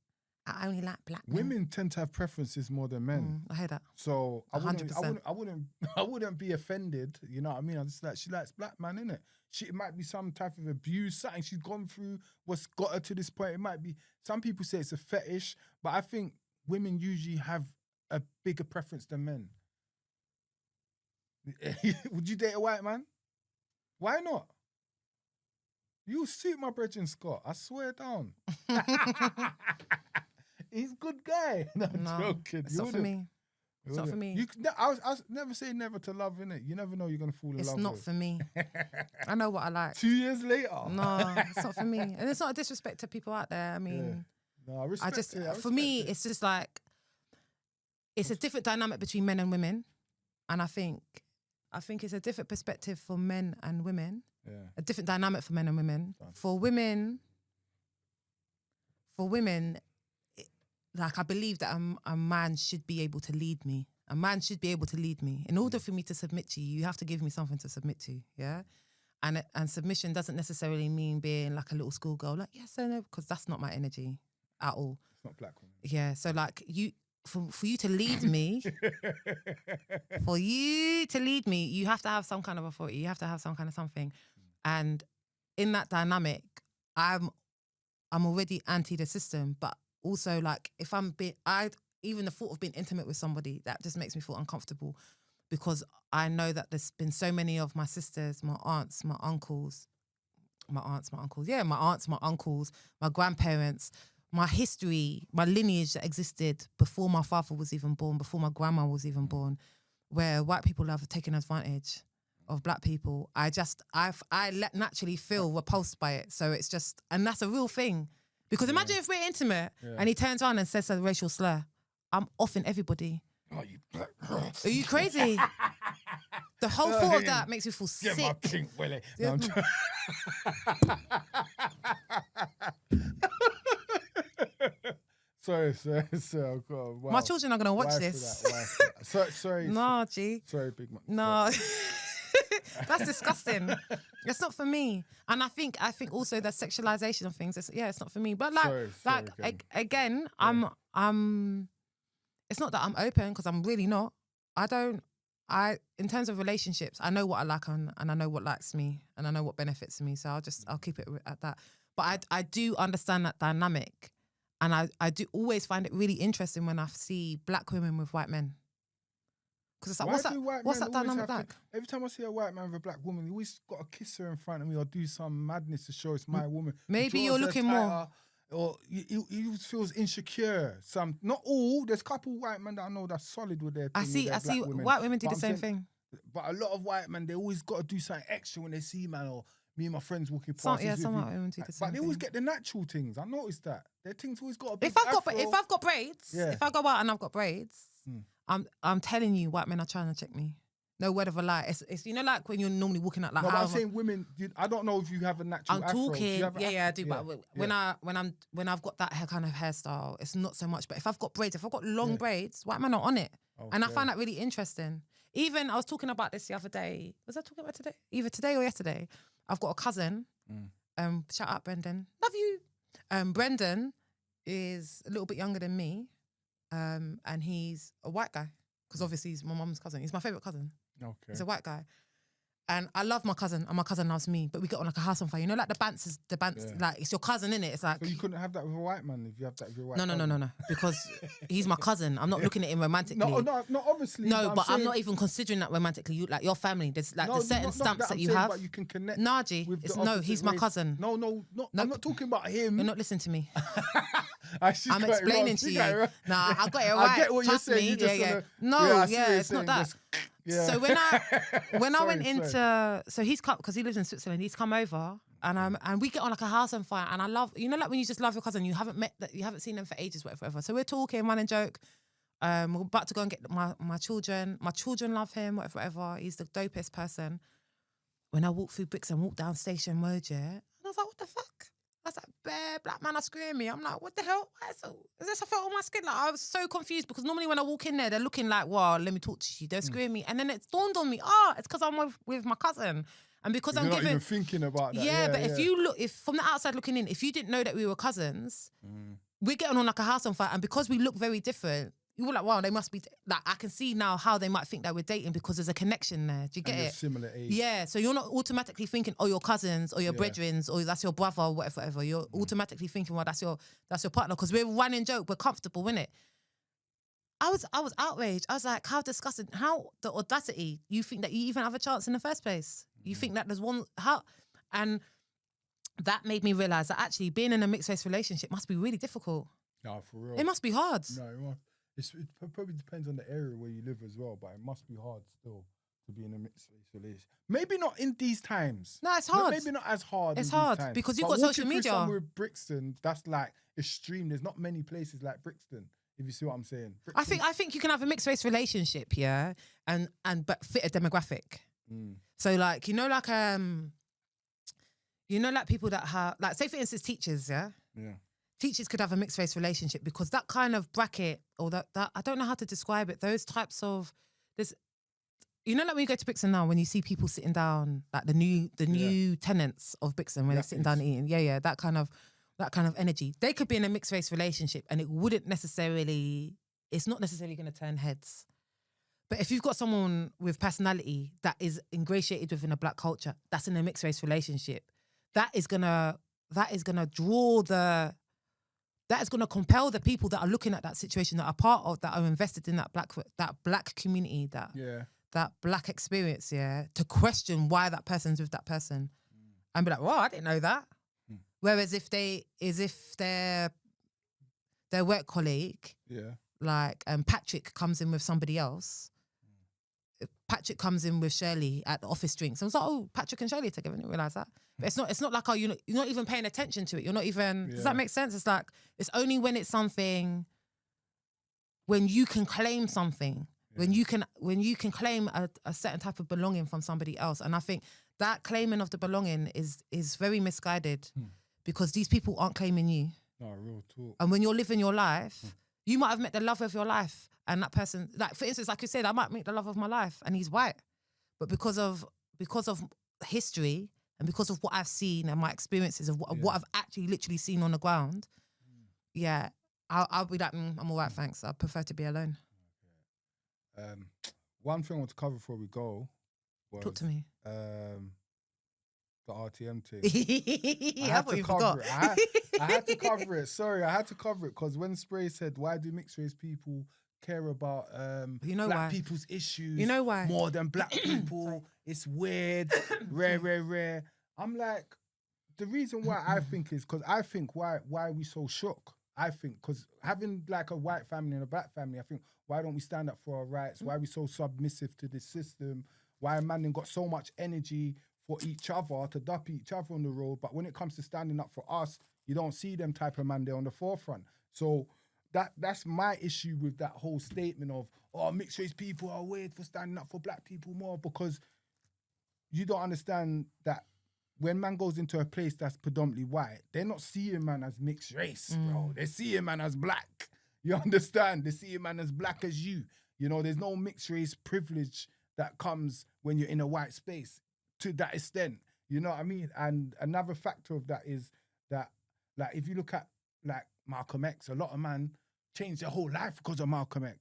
Speaker 1: I only like black men.
Speaker 2: Women tend to have preferences more than men.
Speaker 1: I hear that.
Speaker 2: So I wouldn't be offended. You know what I mean? I just like, she likes black man, innit? It might be some type of abuse, something she's gone through, what's got her to this point. It might be, some people say it's a fetish, but I think women usually have a bigger preference than men. Would you date a white man? Why not? You suit my brethren Scott. I swear down. He's a good guy. No, I'm joking.
Speaker 1: It's not for me. It's not for me.
Speaker 2: I never say never to love, innit? You never know you're going to fall in love with.
Speaker 1: It's not for me. I know what I like.
Speaker 2: 2 years later.
Speaker 1: No, it's not for me. And it's not a disrespect to people out there. I mean,
Speaker 2: no, I respect it.
Speaker 1: For me, it's just like, it's a different dynamic between men and women. And I think it's a different perspective for men and women.
Speaker 2: Yeah.
Speaker 1: A different dynamic for men and women. For women, like I believe that a man should be able to lead me A man should be able to lead me. In order for me to submit to you, you have to give me something to submit to, yeah? And submission doesn't necessarily mean being like a little schoolgirl, like, yes, I know, because that's not my energy at all.
Speaker 2: It's not black women.
Speaker 1: Yeah, so like for you to lead me, you have to have some kind of authority. You have to have some kind of something. And in that dynamic, I'm already anti the system, but also like if even the thought of being intimate with somebody, that just makes me feel uncomfortable because I know that there's been so many of my sisters, my aunts, my uncles, my grandparents, my history, my lineage that existed before my father was even born, before my grandma was even born, where white people have taken advantage of black people. I naturally feel repulsed by it. So it's just, and that's a real thing. Because imagine if we're intimate and he turns around and says a racial slur. I'm offing everybody.
Speaker 2: Oh, you black.
Speaker 1: Are you crazy? The whole thought of that makes me feel sick.
Speaker 2: Get my pink willy. No, Sorry. Oh God, wow.
Speaker 1: My children are going to watch this.
Speaker 2: Sorry.
Speaker 1: No, G.
Speaker 2: Sorry, big man.
Speaker 1: No. That's disgusting. It's not for me. And I think also the sexualization of things, it's not for me. But again, it's not that I'm open, because I'm really not. In terms of relationships, I know what I like and I know what likes me and I know what benefits me. So I'll keep it at that. But I do understand that dynamic. And I do always find it really interesting when I see black women with white men. Because it's like, what's that dynamic like?
Speaker 2: Every time I see a white man with a black woman, you always got to kiss her in front of me or do some madness to show it's my woman.
Speaker 1: Maybe you're looking more.
Speaker 2: Or he feels insecure. Not all. There's a couple white men that I know that's solid with their thing.
Speaker 1: I see white women do the same thing.
Speaker 2: But a lot of white men, they always got to do something extra when they see man, or me and my friends walking past.
Speaker 1: Some white women do the same
Speaker 2: thing. But they always get the natural things. I noticed that. Their things always got a big
Speaker 1: If I've got braids, if I go out and I've got braids, I'm telling you, white men are trying to check me. No word of a lie. It's like when you're normally walking out like.
Speaker 2: No, but I'm saying women. I don't know if you have a natural.
Speaker 1: I'm talking. I do. Yeah. But when I've got that kind of hairstyle, it's not so much. But if I've got braids, if I've got long braids, white men are on it, and I find that really interesting. Even I was talking about this the other day. Was I talking about today? Either today or yesterday. I've got a cousin. Shout out Brendan. Love you. Brendan is a little bit younger than me, and he's a white guy because obviously he's my mum's cousin. He's my favorite cousin.
Speaker 2: Okay.
Speaker 1: He's a white guy. And I love my cousin and my cousin loves me, but we get on like a house on fire. You know, like the bants, like it's your cousin, innit? It's like...
Speaker 2: But you couldn't have that with a white man if you have that with your white
Speaker 1: No. Because he's my cousin. I'm not looking at him romantically.
Speaker 2: No, obviously.
Speaker 1: No, but I'm not even considering that romantically. You, like your family, there's like there's certain stamps that you have.
Speaker 2: But you can connect.
Speaker 1: Naji, he's my cousin.
Speaker 2: No, I'm not talking about him.
Speaker 1: You're not listening to me.
Speaker 2: I'm
Speaker 1: explaining to you. Nah, I got it right.
Speaker 2: I get what you're saying.
Speaker 1: It's not that. Yeah. So when I went into, so he's come because he lives in Switzerland. He's come over and we get on like a house on fire. And I love, you know, like when you just love your cousin, you haven't seen them for ages, whatever. So we're talking, running joke. We're about to go and get my children. My children love him, whatever. He's the dopest person. When I walk through Brixton, walk down Station Road, and I was like, what the fuck? I was like, bare black man are screwing me. I'm like, what the hell? Is this I felt on my skin? Like, I was so confused because normally when I walk in there, they're looking like, wow, let me talk to you. They're screwing me. And then it dawned on me, it's because I'm with my cousin. And because I'm
Speaker 2: not even thinking about that.
Speaker 1: Yeah, but if from the outside looking in, if you didn't know that we were cousins, we're getting on like a house on fire. And because we look very different, you were like, wow, they must be, like, I can see now how they might think that we're dating because there's a connection there. Do you get it?
Speaker 2: Similar age.
Speaker 1: Yeah, so you're not automatically thinking, oh, your cousins or your brethrens or that's your brother or whatever. You're automatically thinking, well, that's your partner because we're running joke, we're comfortable, innit? I was outraged. I was like, how disgusting, how the audacity, you think that you even have a chance in the first place? You think that there's one, and that made me realise that actually being in a mixed race relationship must be really difficult.
Speaker 2: No, for real.
Speaker 1: It must be hard.
Speaker 2: No, it must. It probably depends on the area where you live as well, but it must be hard still to be in a mixed race relationship. Maybe not in these times.
Speaker 1: No, it's hard.
Speaker 2: Maybe not as hard.
Speaker 1: It's hard because you've got social media.
Speaker 2: Somewhere with Brixton, that's like extreme. There's not many places like Brixton. If you see what I'm saying.
Speaker 1: I think you can have a mixed race relationship, yeah, and but fit a demographic. So like like people that have, like, say for instance teachers, yeah. teachers could have a mixed race relationship, because that kind of bracket, or that I don't know how to describe it. Those types of there's, you know, like when you go to Brixton now, when you see people sitting down, like the new tenants of Brixton, when they're sitting down eating, that kind of energy. They could be in a mixed race relationship, and it's not necessarily going to turn heads. But if you've got someone with personality that is ingratiated within a black culture, that's in a mixed race relationship, that is gonna compel the people that are looking at that situation, that are part of, that are invested in that black community, that black experience, to question why that person's with that person, and be like, "Well, I didn't know that." Whereas if their work colleague, like Patrick, comes in with somebody else. Patrick comes in with Shirley at the office drinks. I was like, "Oh, Patrick and Shirley together." I didn't realise that. But it's not like, oh, you're not even paying attention to it. You're not even. Does that make sense? It's like, it's only when it's something, when you can claim something, when you can claim a certain type of belonging from somebody else. And I think that claiming of the belonging is very misguided, because these people aren't claiming you.
Speaker 2: No, real talk.
Speaker 1: And when you're living your life, you might have met the love of your life, and that person, like for instance, like you said, I might meet the love of my life, and he's white, but because of history and because of what I've seen and my experiences of what I've actually literally seen on the ground, I'll be like, I'm all right, thanks. I prefer to be alone.
Speaker 2: One thing I want to cover before we go was,
Speaker 1: talk to me.
Speaker 2: The RTM thing.
Speaker 1: I had to cover
Speaker 2: it. I had to cover it. Sorry, I had to cover it because when Spray said, "Why do mixed race people care about black people's issues?
Speaker 1: You know why?
Speaker 2: More than black people? It's weird, rare." I'm like, the reason why I think is because I think why are we so shook? I think because having like a white family and a black family, I think, why don't we stand up for our rights? Why are we so submissive to this system? Why a man then got so much energy for each other, to dup each other on the road, but when it comes to standing up for us, you don't see them type of man there on the forefront. So that's my issue with that whole statement of, oh, mixed race people are weird for standing up for black people more, because you don't understand that when man goes into a place that's predominantly white, they're not seeing man as mixed race, bro. They're seeing man as black. You understand? They see man as black as you. You know, there's no mixed race privilege that comes when you're in a white space to that extent. You know what I mean? And another factor of that is that, like, if you look at like Malcolm X, a lot of man changed their whole life because of Malcolm X.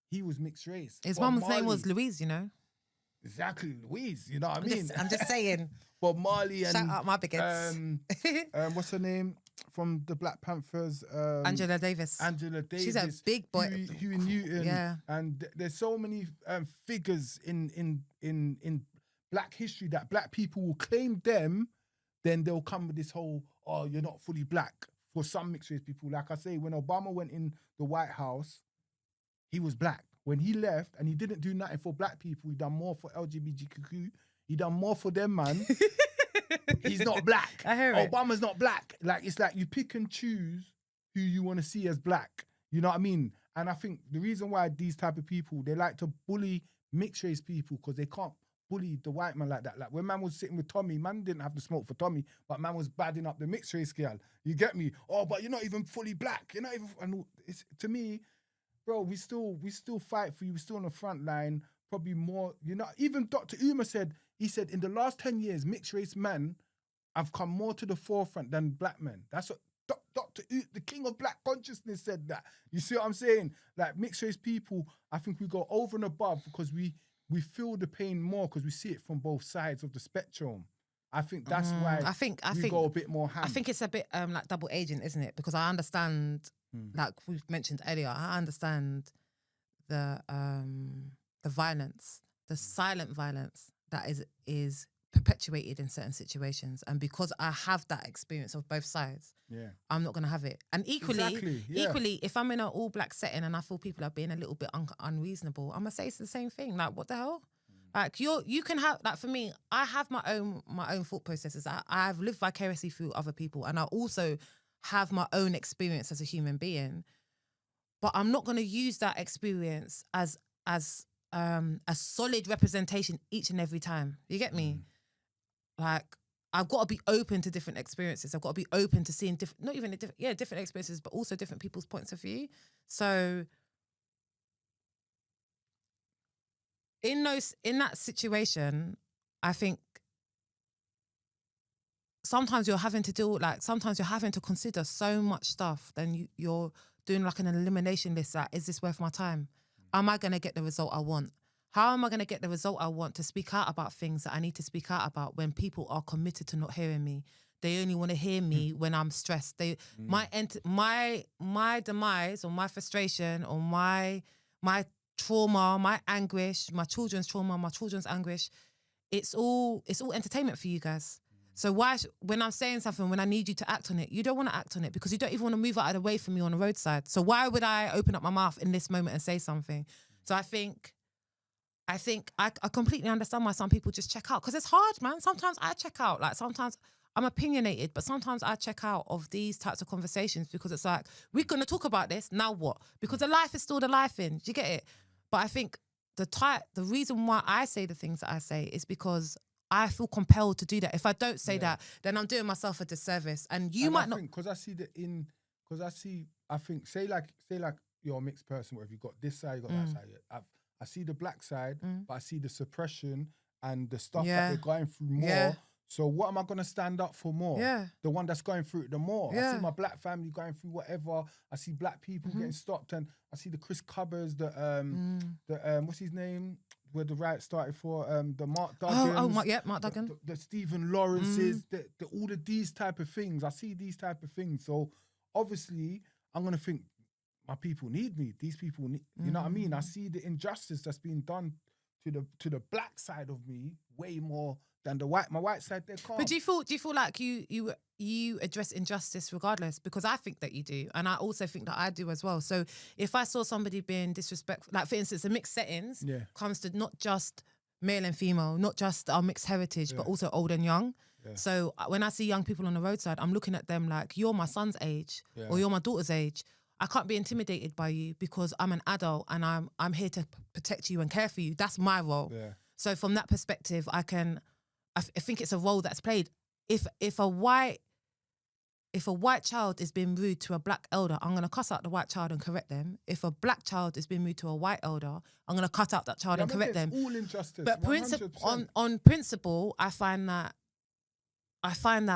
Speaker 2: He was mixed race.
Speaker 1: His mum's name was Louise, you know?
Speaker 2: Exactly, Louise. You know what I mean?
Speaker 1: I'm just saying.
Speaker 2: Bob Marley and
Speaker 1: shout out my bigots.
Speaker 2: What's her name from the Black Panthers?
Speaker 1: Angela Davis.
Speaker 2: She's
Speaker 1: a big boy.
Speaker 2: Huey Newton.
Speaker 1: Yeah.
Speaker 2: And there's so many figures in black history that black people will claim them, then they'll come with this whole, oh, you're not fully black. For some mixed race people, like I say, when Obama went in the White House, he was black. When he left and he didn't do nothing for black people, he done more for LGBTQ. He done more for them, man. He's not black.
Speaker 1: I hear it.
Speaker 2: Obama's not black. Like, it's like you pick and choose who you want to see as black. You know what I mean? And I think the reason why these type of people, they like to bully mixed race people because they can't bully the white man like that. Like when man was sitting with Tommy, man didn't have the smoke for Tommy, but man was badding up the mixed race girl. You get me? Oh, but you're not even fully black. You're not even. And it's, to me, bro, we still fight for you. We're still on the front line. Probably more. You know, even Dr. Umar said, he said in the last 10 years, mixed race men have come more to the forefront than black men. That's what Dr. the king of black consciousness said that. You see what I'm saying? Like mixed race people, I think we go over and above because we feel the pain more because we see it from both sides of the spectrum. I think that's why I think go a bit more ham.
Speaker 1: I think it's a bit like double agent, isn't it? Because I understand, like we've mentioned earlier, I understand the violence, the silent violence that is perpetuated in certain situations, and because I have that experience of both sides, I'm not gonna have it. And equally, if I'm in an all black setting and I feel people are being a little bit unreasonable, I'm gonna say it's the same thing. Like, what the hell? Like you can have, like, for me, I have my own thought processes. I've lived vicariously through other people, and I also have my own experience as a human being. But I'm not gonna use that experience as a solid representation each and every time. You get me? Like, I've got to be open to different experiences. I've got to be open to seeing different experiences, but also different people's points of view. So in that situation, I think sometimes you're having to consider so much stuff. Then you're doing like an elimination list. Like, is this worth my time? Am I going to get the result I want? How am I going to get the result I want to speak out about things that I need to speak out about when people are committed to not hearing me? They only want to hear me when I'm stressed. My demise or my frustration or my trauma, my anguish, my children's trauma, my children's anguish, it's all entertainment for you guys. So when I'm saying something, when I need you to act on it, you don't want to act on it because you don't even want to move out of the way from me on the roadside. So why would I open up my mouth in this moment and say something? So I think I completely understand why some people just check out, because it's hard, man. Sometimes I check out. Like, sometimes I'm opinionated, but sometimes I check out of these types of conversations because it's like, we're going to talk about this, now what? Because the life is still the life in. Do you get it? But I think the reason why I say the things that I say is because I feel compelled to do that. If I don't say that, then I'm doing myself a disservice. And might not.
Speaker 2: Because I think, say like you're a mixed person, where you got this side, you got that side. I see the black side, but I see the suppression and the stuff that they're going through more. Yeah. So what am I going to stand up for more? Yeah. The one that's going through it the more. Yeah. I see my black family going through whatever. I see black people getting stopped, and I see the Chris Cubbers, what's his name? Where the riot started for, the Mark Duggins.
Speaker 1: Mark Duggan.
Speaker 2: The Stephen Lawrences, all of these type of things. I see these type of things. So obviously I'm going to think, my people need me. These people need, you know what I mean? I see the injustice that's being done to the black side of me way more than my white side. They can't.
Speaker 1: But do you feel like you address injustice regardless? Because I think that you do, and I also think that I do as well. So if I saw somebody being disrespectful, like for instance, a mixed settings comes to not just male and female, not just our mixed heritage, but also old and young. Yeah. So when I see young people on the roadside, I'm looking at them like, you're my son's age or you're my daughter's age. I can't be intimidated by you because I'm an adult and I'm here to protect you and care for you. That's my role. Yeah. So from that perspective, I think it's a role that's played. If a white child is being rude to a black elder, I'm gonna cuss out the white child and correct them. If a black child is being rude to a white elder, I'm gonna cut out that child and correct them.
Speaker 2: All injustice.
Speaker 1: But on principle, I find that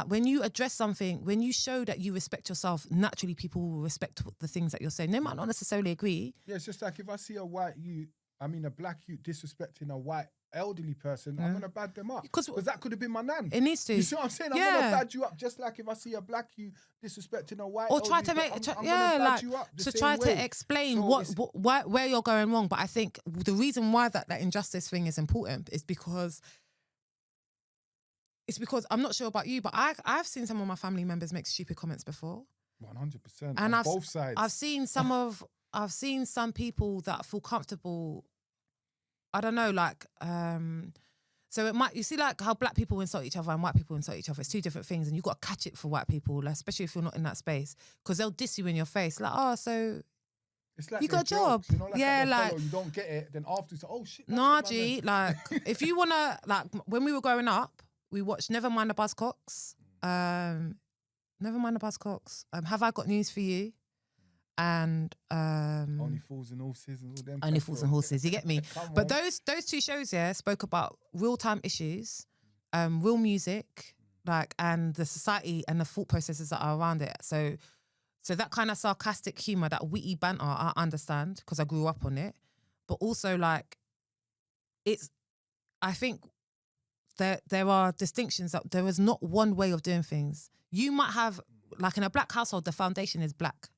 Speaker 1: when you address something, when you show that you respect yourself, naturally people will respect the things that you're saying. They might not necessarily agree.
Speaker 2: Yeah, it's just like if I see a black youth disrespecting a white elderly person, I'm going to bad them up. Because that could have been my nan.
Speaker 1: It needs to.
Speaker 2: You see what I'm saying? I'm going to bad you up, just like if I see a black youth disrespecting a white elderly
Speaker 1: try to make,
Speaker 2: I'm going to bad you up
Speaker 1: to try to explain where you're going wrong. But I think the reason why that injustice thing is important is because I'm not sure about you, but I've seen some of my family members make stupid comments before.
Speaker 2: 100%. And on both sides.
Speaker 1: I've seen some people that feel comfortable. I don't know, like, so you see like how black people insult each other and white people insult each other. It's two different things, and you've got to catch it for white people, especially if you're not in that space, because they'll diss you in your face. Like, oh, so
Speaker 2: it's like
Speaker 1: you got a job.
Speaker 2: You know, like you don't get it, then after you say, oh shit.
Speaker 1: Nah, G, like, if you want to, like, when we were growing up, we watched Never Mind the Buzzcocks. Never Mind the Buzzcocks. Have I Got News for You? And
Speaker 2: Only Fools and Horses and all them.
Speaker 1: Only Fools and Horses, you get me? But those two shows, spoke about real-time issues, real music, like, and the society and the thought processes that are around it. So that kind of sarcastic humour, that witty banter, I understand because I grew up on it. But also, like, I think there are distinctions, that there is not one way of doing things. You might have, like, in a black household, the foundation is black.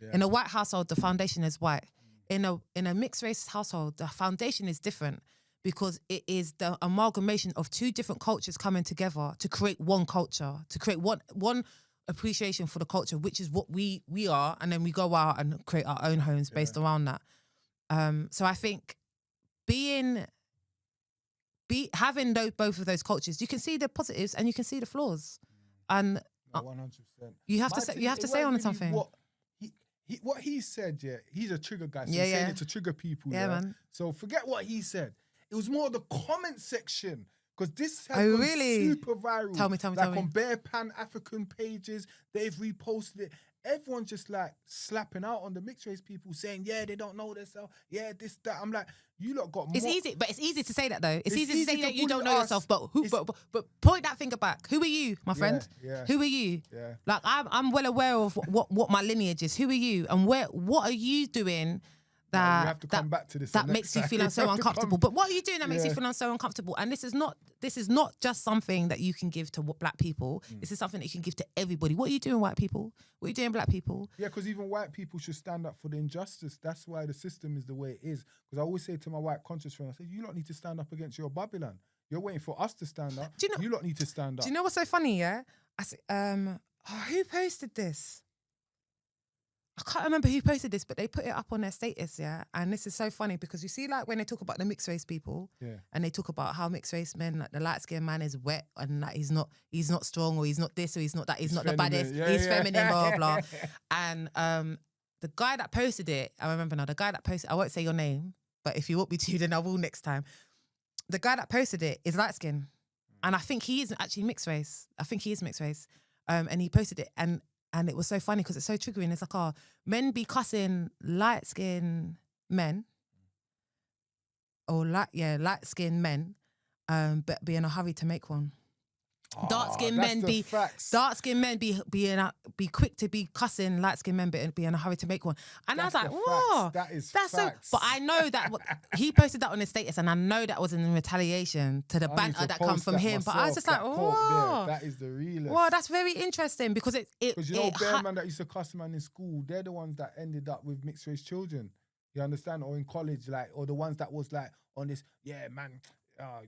Speaker 1: Yeah. In a white household, the foundation is white. In a mixed race household, the foundation is different because it is the amalgamation of two different cultures coming together to create one culture, to create one appreciation for the culture, which is what we are, and then we go out and create our own homes based around that. So I think having both of those cultures, you can see the positives and you can see the flaws, and
Speaker 2: 100%.
Speaker 1: You have to say on something.
Speaker 2: What he said, he's a trigger guy. So he's saying it to trigger people.
Speaker 1: Yeah, man.
Speaker 2: So forget what he said. It was more the comment section. Because this has
Speaker 1: Oh,
Speaker 2: gone
Speaker 1: really?
Speaker 2: super viral.
Speaker 1: Tell me.
Speaker 2: Like on bare Pan-African pages, they've reposted it. Everyone's just like slapping out on the mixed race people, saying, yeah, they don't know themselves. Yeah, this, that. I'm like, you lot got
Speaker 1: It's
Speaker 2: more.
Speaker 1: easy, but it's easy to say that though. It's easy to say
Speaker 2: to
Speaker 1: that you don't
Speaker 2: bully
Speaker 1: know
Speaker 2: us.
Speaker 1: yourself, but point that finger back. Who are you, my friend?
Speaker 2: Yeah.
Speaker 1: Who are you?
Speaker 2: Yeah.
Speaker 1: Like I'm well aware of what my lineage is. Who are you, and what are you doing that
Speaker 2: we have to come back to this
Speaker 1: that
Speaker 2: next
Speaker 1: makes you
Speaker 2: time.
Speaker 1: feel
Speaker 2: We have
Speaker 1: so
Speaker 2: to
Speaker 1: uncomfortable?
Speaker 2: come-
Speaker 1: But what are you doing that makes you
Speaker 2: Yeah.
Speaker 1: feel so uncomfortable? And this is not just something that you can give to black people. This is something that you can give to everybody. What are you doing, white people? What are you doing, black people?
Speaker 2: Yeah, because even white people should stand up for the injustice. That's why the system is the way it is. Because I always say to my white conscious friends, I say, you lot need to stand up against your Babylon. You're waiting for us to stand up.
Speaker 1: Do you know-
Speaker 2: you lot need to stand up.
Speaker 1: Do you know what's so funny? Yeah, I said, who posted this? I can't remember who posted this, but they put it up on their status, yeah. And this is so funny because you see, like when they talk about the mixed race people, and they talk about how mixed race men, like the light skinned man is wet and that he's not strong, or he's not this, or he's not that, he's not
Speaker 2: feminine.
Speaker 1: the baddest, he's feminine, blah blah. And the guy that posted it, I remember now, the guy that posted, I won't say your name, but if you want me to, then I will next time. The guy that posted it is light skinned, and I think he is actually mixed race. I think he is mixed race, and he posted it, and it was so funny because it's so triggering. It's like, men be cussing light-skinned men, or light-skinned men, but be in a hurry to make one. Dark-skinned men be quick to be cussing light-skinned men, but be in a hurry to make one. And
Speaker 2: That's
Speaker 1: I was like,
Speaker 2: the
Speaker 1: whoa,
Speaker 2: facts.
Speaker 1: that's
Speaker 2: facts.
Speaker 1: so. But I know that he posted that on his status, and I know that was in retaliation to the
Speaker 2: I need
Speaker 1: banter
Speaker 2: to
Speaker 1: that come
Speaker 2: post
Speaker 1: from
Speaker 2: that
Speaker 1: him. But I was
Speaker 2: myself,
Speaker 1: just like,
Speaker 2: that quote
Speaker 1: whoa,
Speaker 2: there. That is the realest.
Speaker 1: well, that's very interesting because
Speaker 2: Because you know, bare man that used to cuss man in school, they're the ones that ended up with mixed race children. You understand? Or in college, like, or the ones that was like on this, yeah, man,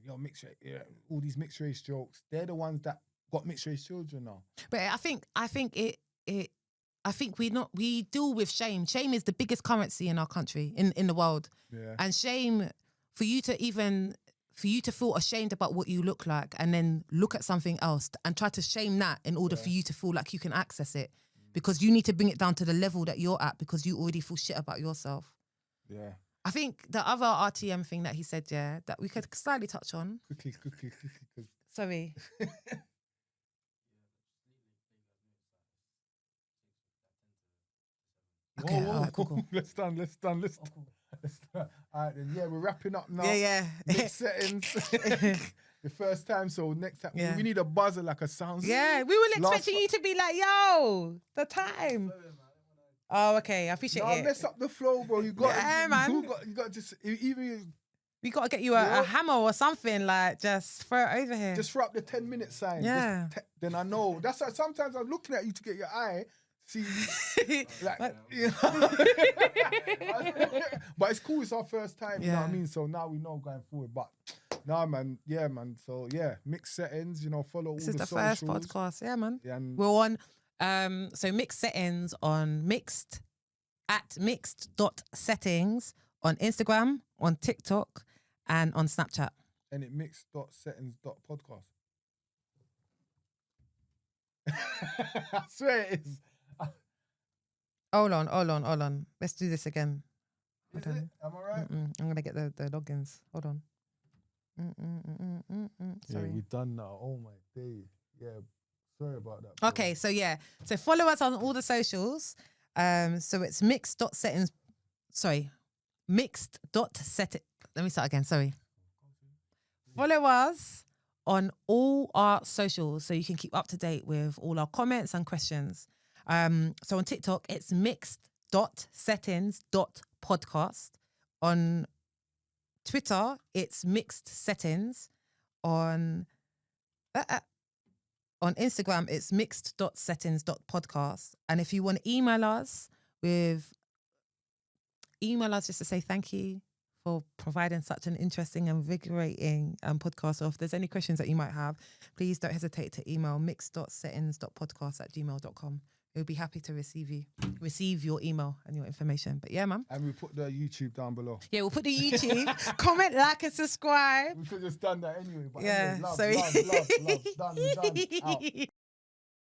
Speaker 2: you're mixed race, yeah, all these mixed race jokes. They're the ones that got mixed race children now.
Speaker 1: But I think we deal with shame. Shame is the biggest currency in our country, in the world.
Speaker 2: Yeah.
Speaker 1: And shame, for you to feel ashamed about what you look like and then look at something else and try to shame that in order for you to feel like you can access it, because you need to bring it down to the level that you're at because you already feel shit about yourself.
Speaker 2: Yeah.
Speaker 1: I think the other RTM thing that he said, that we could slightly touch on.
Speaker 2: Quickly.
Speaker 1: Sorry. Okay, all right, cool.
Speaker 2: Let's done. All right, then. Yeah, we're wrapping up now.
Speaker 1: Yeah.
Speaker 2: Mixed settings. The first time, so next time we need a buzzer, like a sound.
Speaker 1: Yeah, we were expecting you to be like, yo, the time. Oh, okay, I appreciate it.
Speaker 2: Mess up the flow, bro. You got,
Speaker 1: man.
Speaker 2: You got just even.
Speaker 1: We got to get you a hammer or something, like just throw it over here.
Speaker 2: Just throw up the 10-minute sign.
Speaker 1: Yeah.
Speaker 2: Then I know. That's why sometimes I'm looking at you to get your eye. See, like, but it's cool. It's our first time. You know what I mean? So now we know going forward. But nah, man. Yeah, man. So yeah, mixed settings. You know, follow
Speaker 1: This
Speaker 2: all
Speaker 1: is
Speaker 2: the
Speaker 1: the first
Speaker 2: socials.
Speaker 1: podcast. Yeah, man.
Speaker 2: Yeah, and
Speaker 1: We're on so mixed settings on mixed@mixed.settings on Instagram, on TikTok, and on Snapchat.
Speaker 2: and it mixed.settings.podcast. I swear it is.
Speaker 1: Hold on. Let's do this again.
Speaker 2: Is it? Am I right?
Speaker 1: I'm going to get the logins. Hold on. Sorry.
Speaker 2: Yeah, we've done now. Oh my day. Yeah. Sorry about that.
Speaker 1: Okay, so yeah. So follow us on all the socials. So it's mixed.settings. Sorry. Mixed.settings. Let me start again. Sorry. Follow us on all our socials so you can keep up to date with all our comments and questions. So on TikTok, it's mixed.settings.podcast. On Twitter, it's mixed settings. On Instagram, it's mixed.settings.podcast. And if you want to email us just to say thank you for providing such an interesting and invigorating podcast. Or if there's any questions that you might have, please don't hesitate to email mixed.settings.podcast@gmail.com. We'll be happy to receive your email and your information. But yeah, man.
Speaker 2: And we put the YouTube down below.
Speaker 1: Yeah, we'll put the YouTube. Comment, like, and subscribe.
Speaker 2: We could have just done that anyway. But
Speaker 1: Yeah,
Speaker 2: anyway, love,
Speaker 1: sorry.
Speaker 2: love. Done. Out.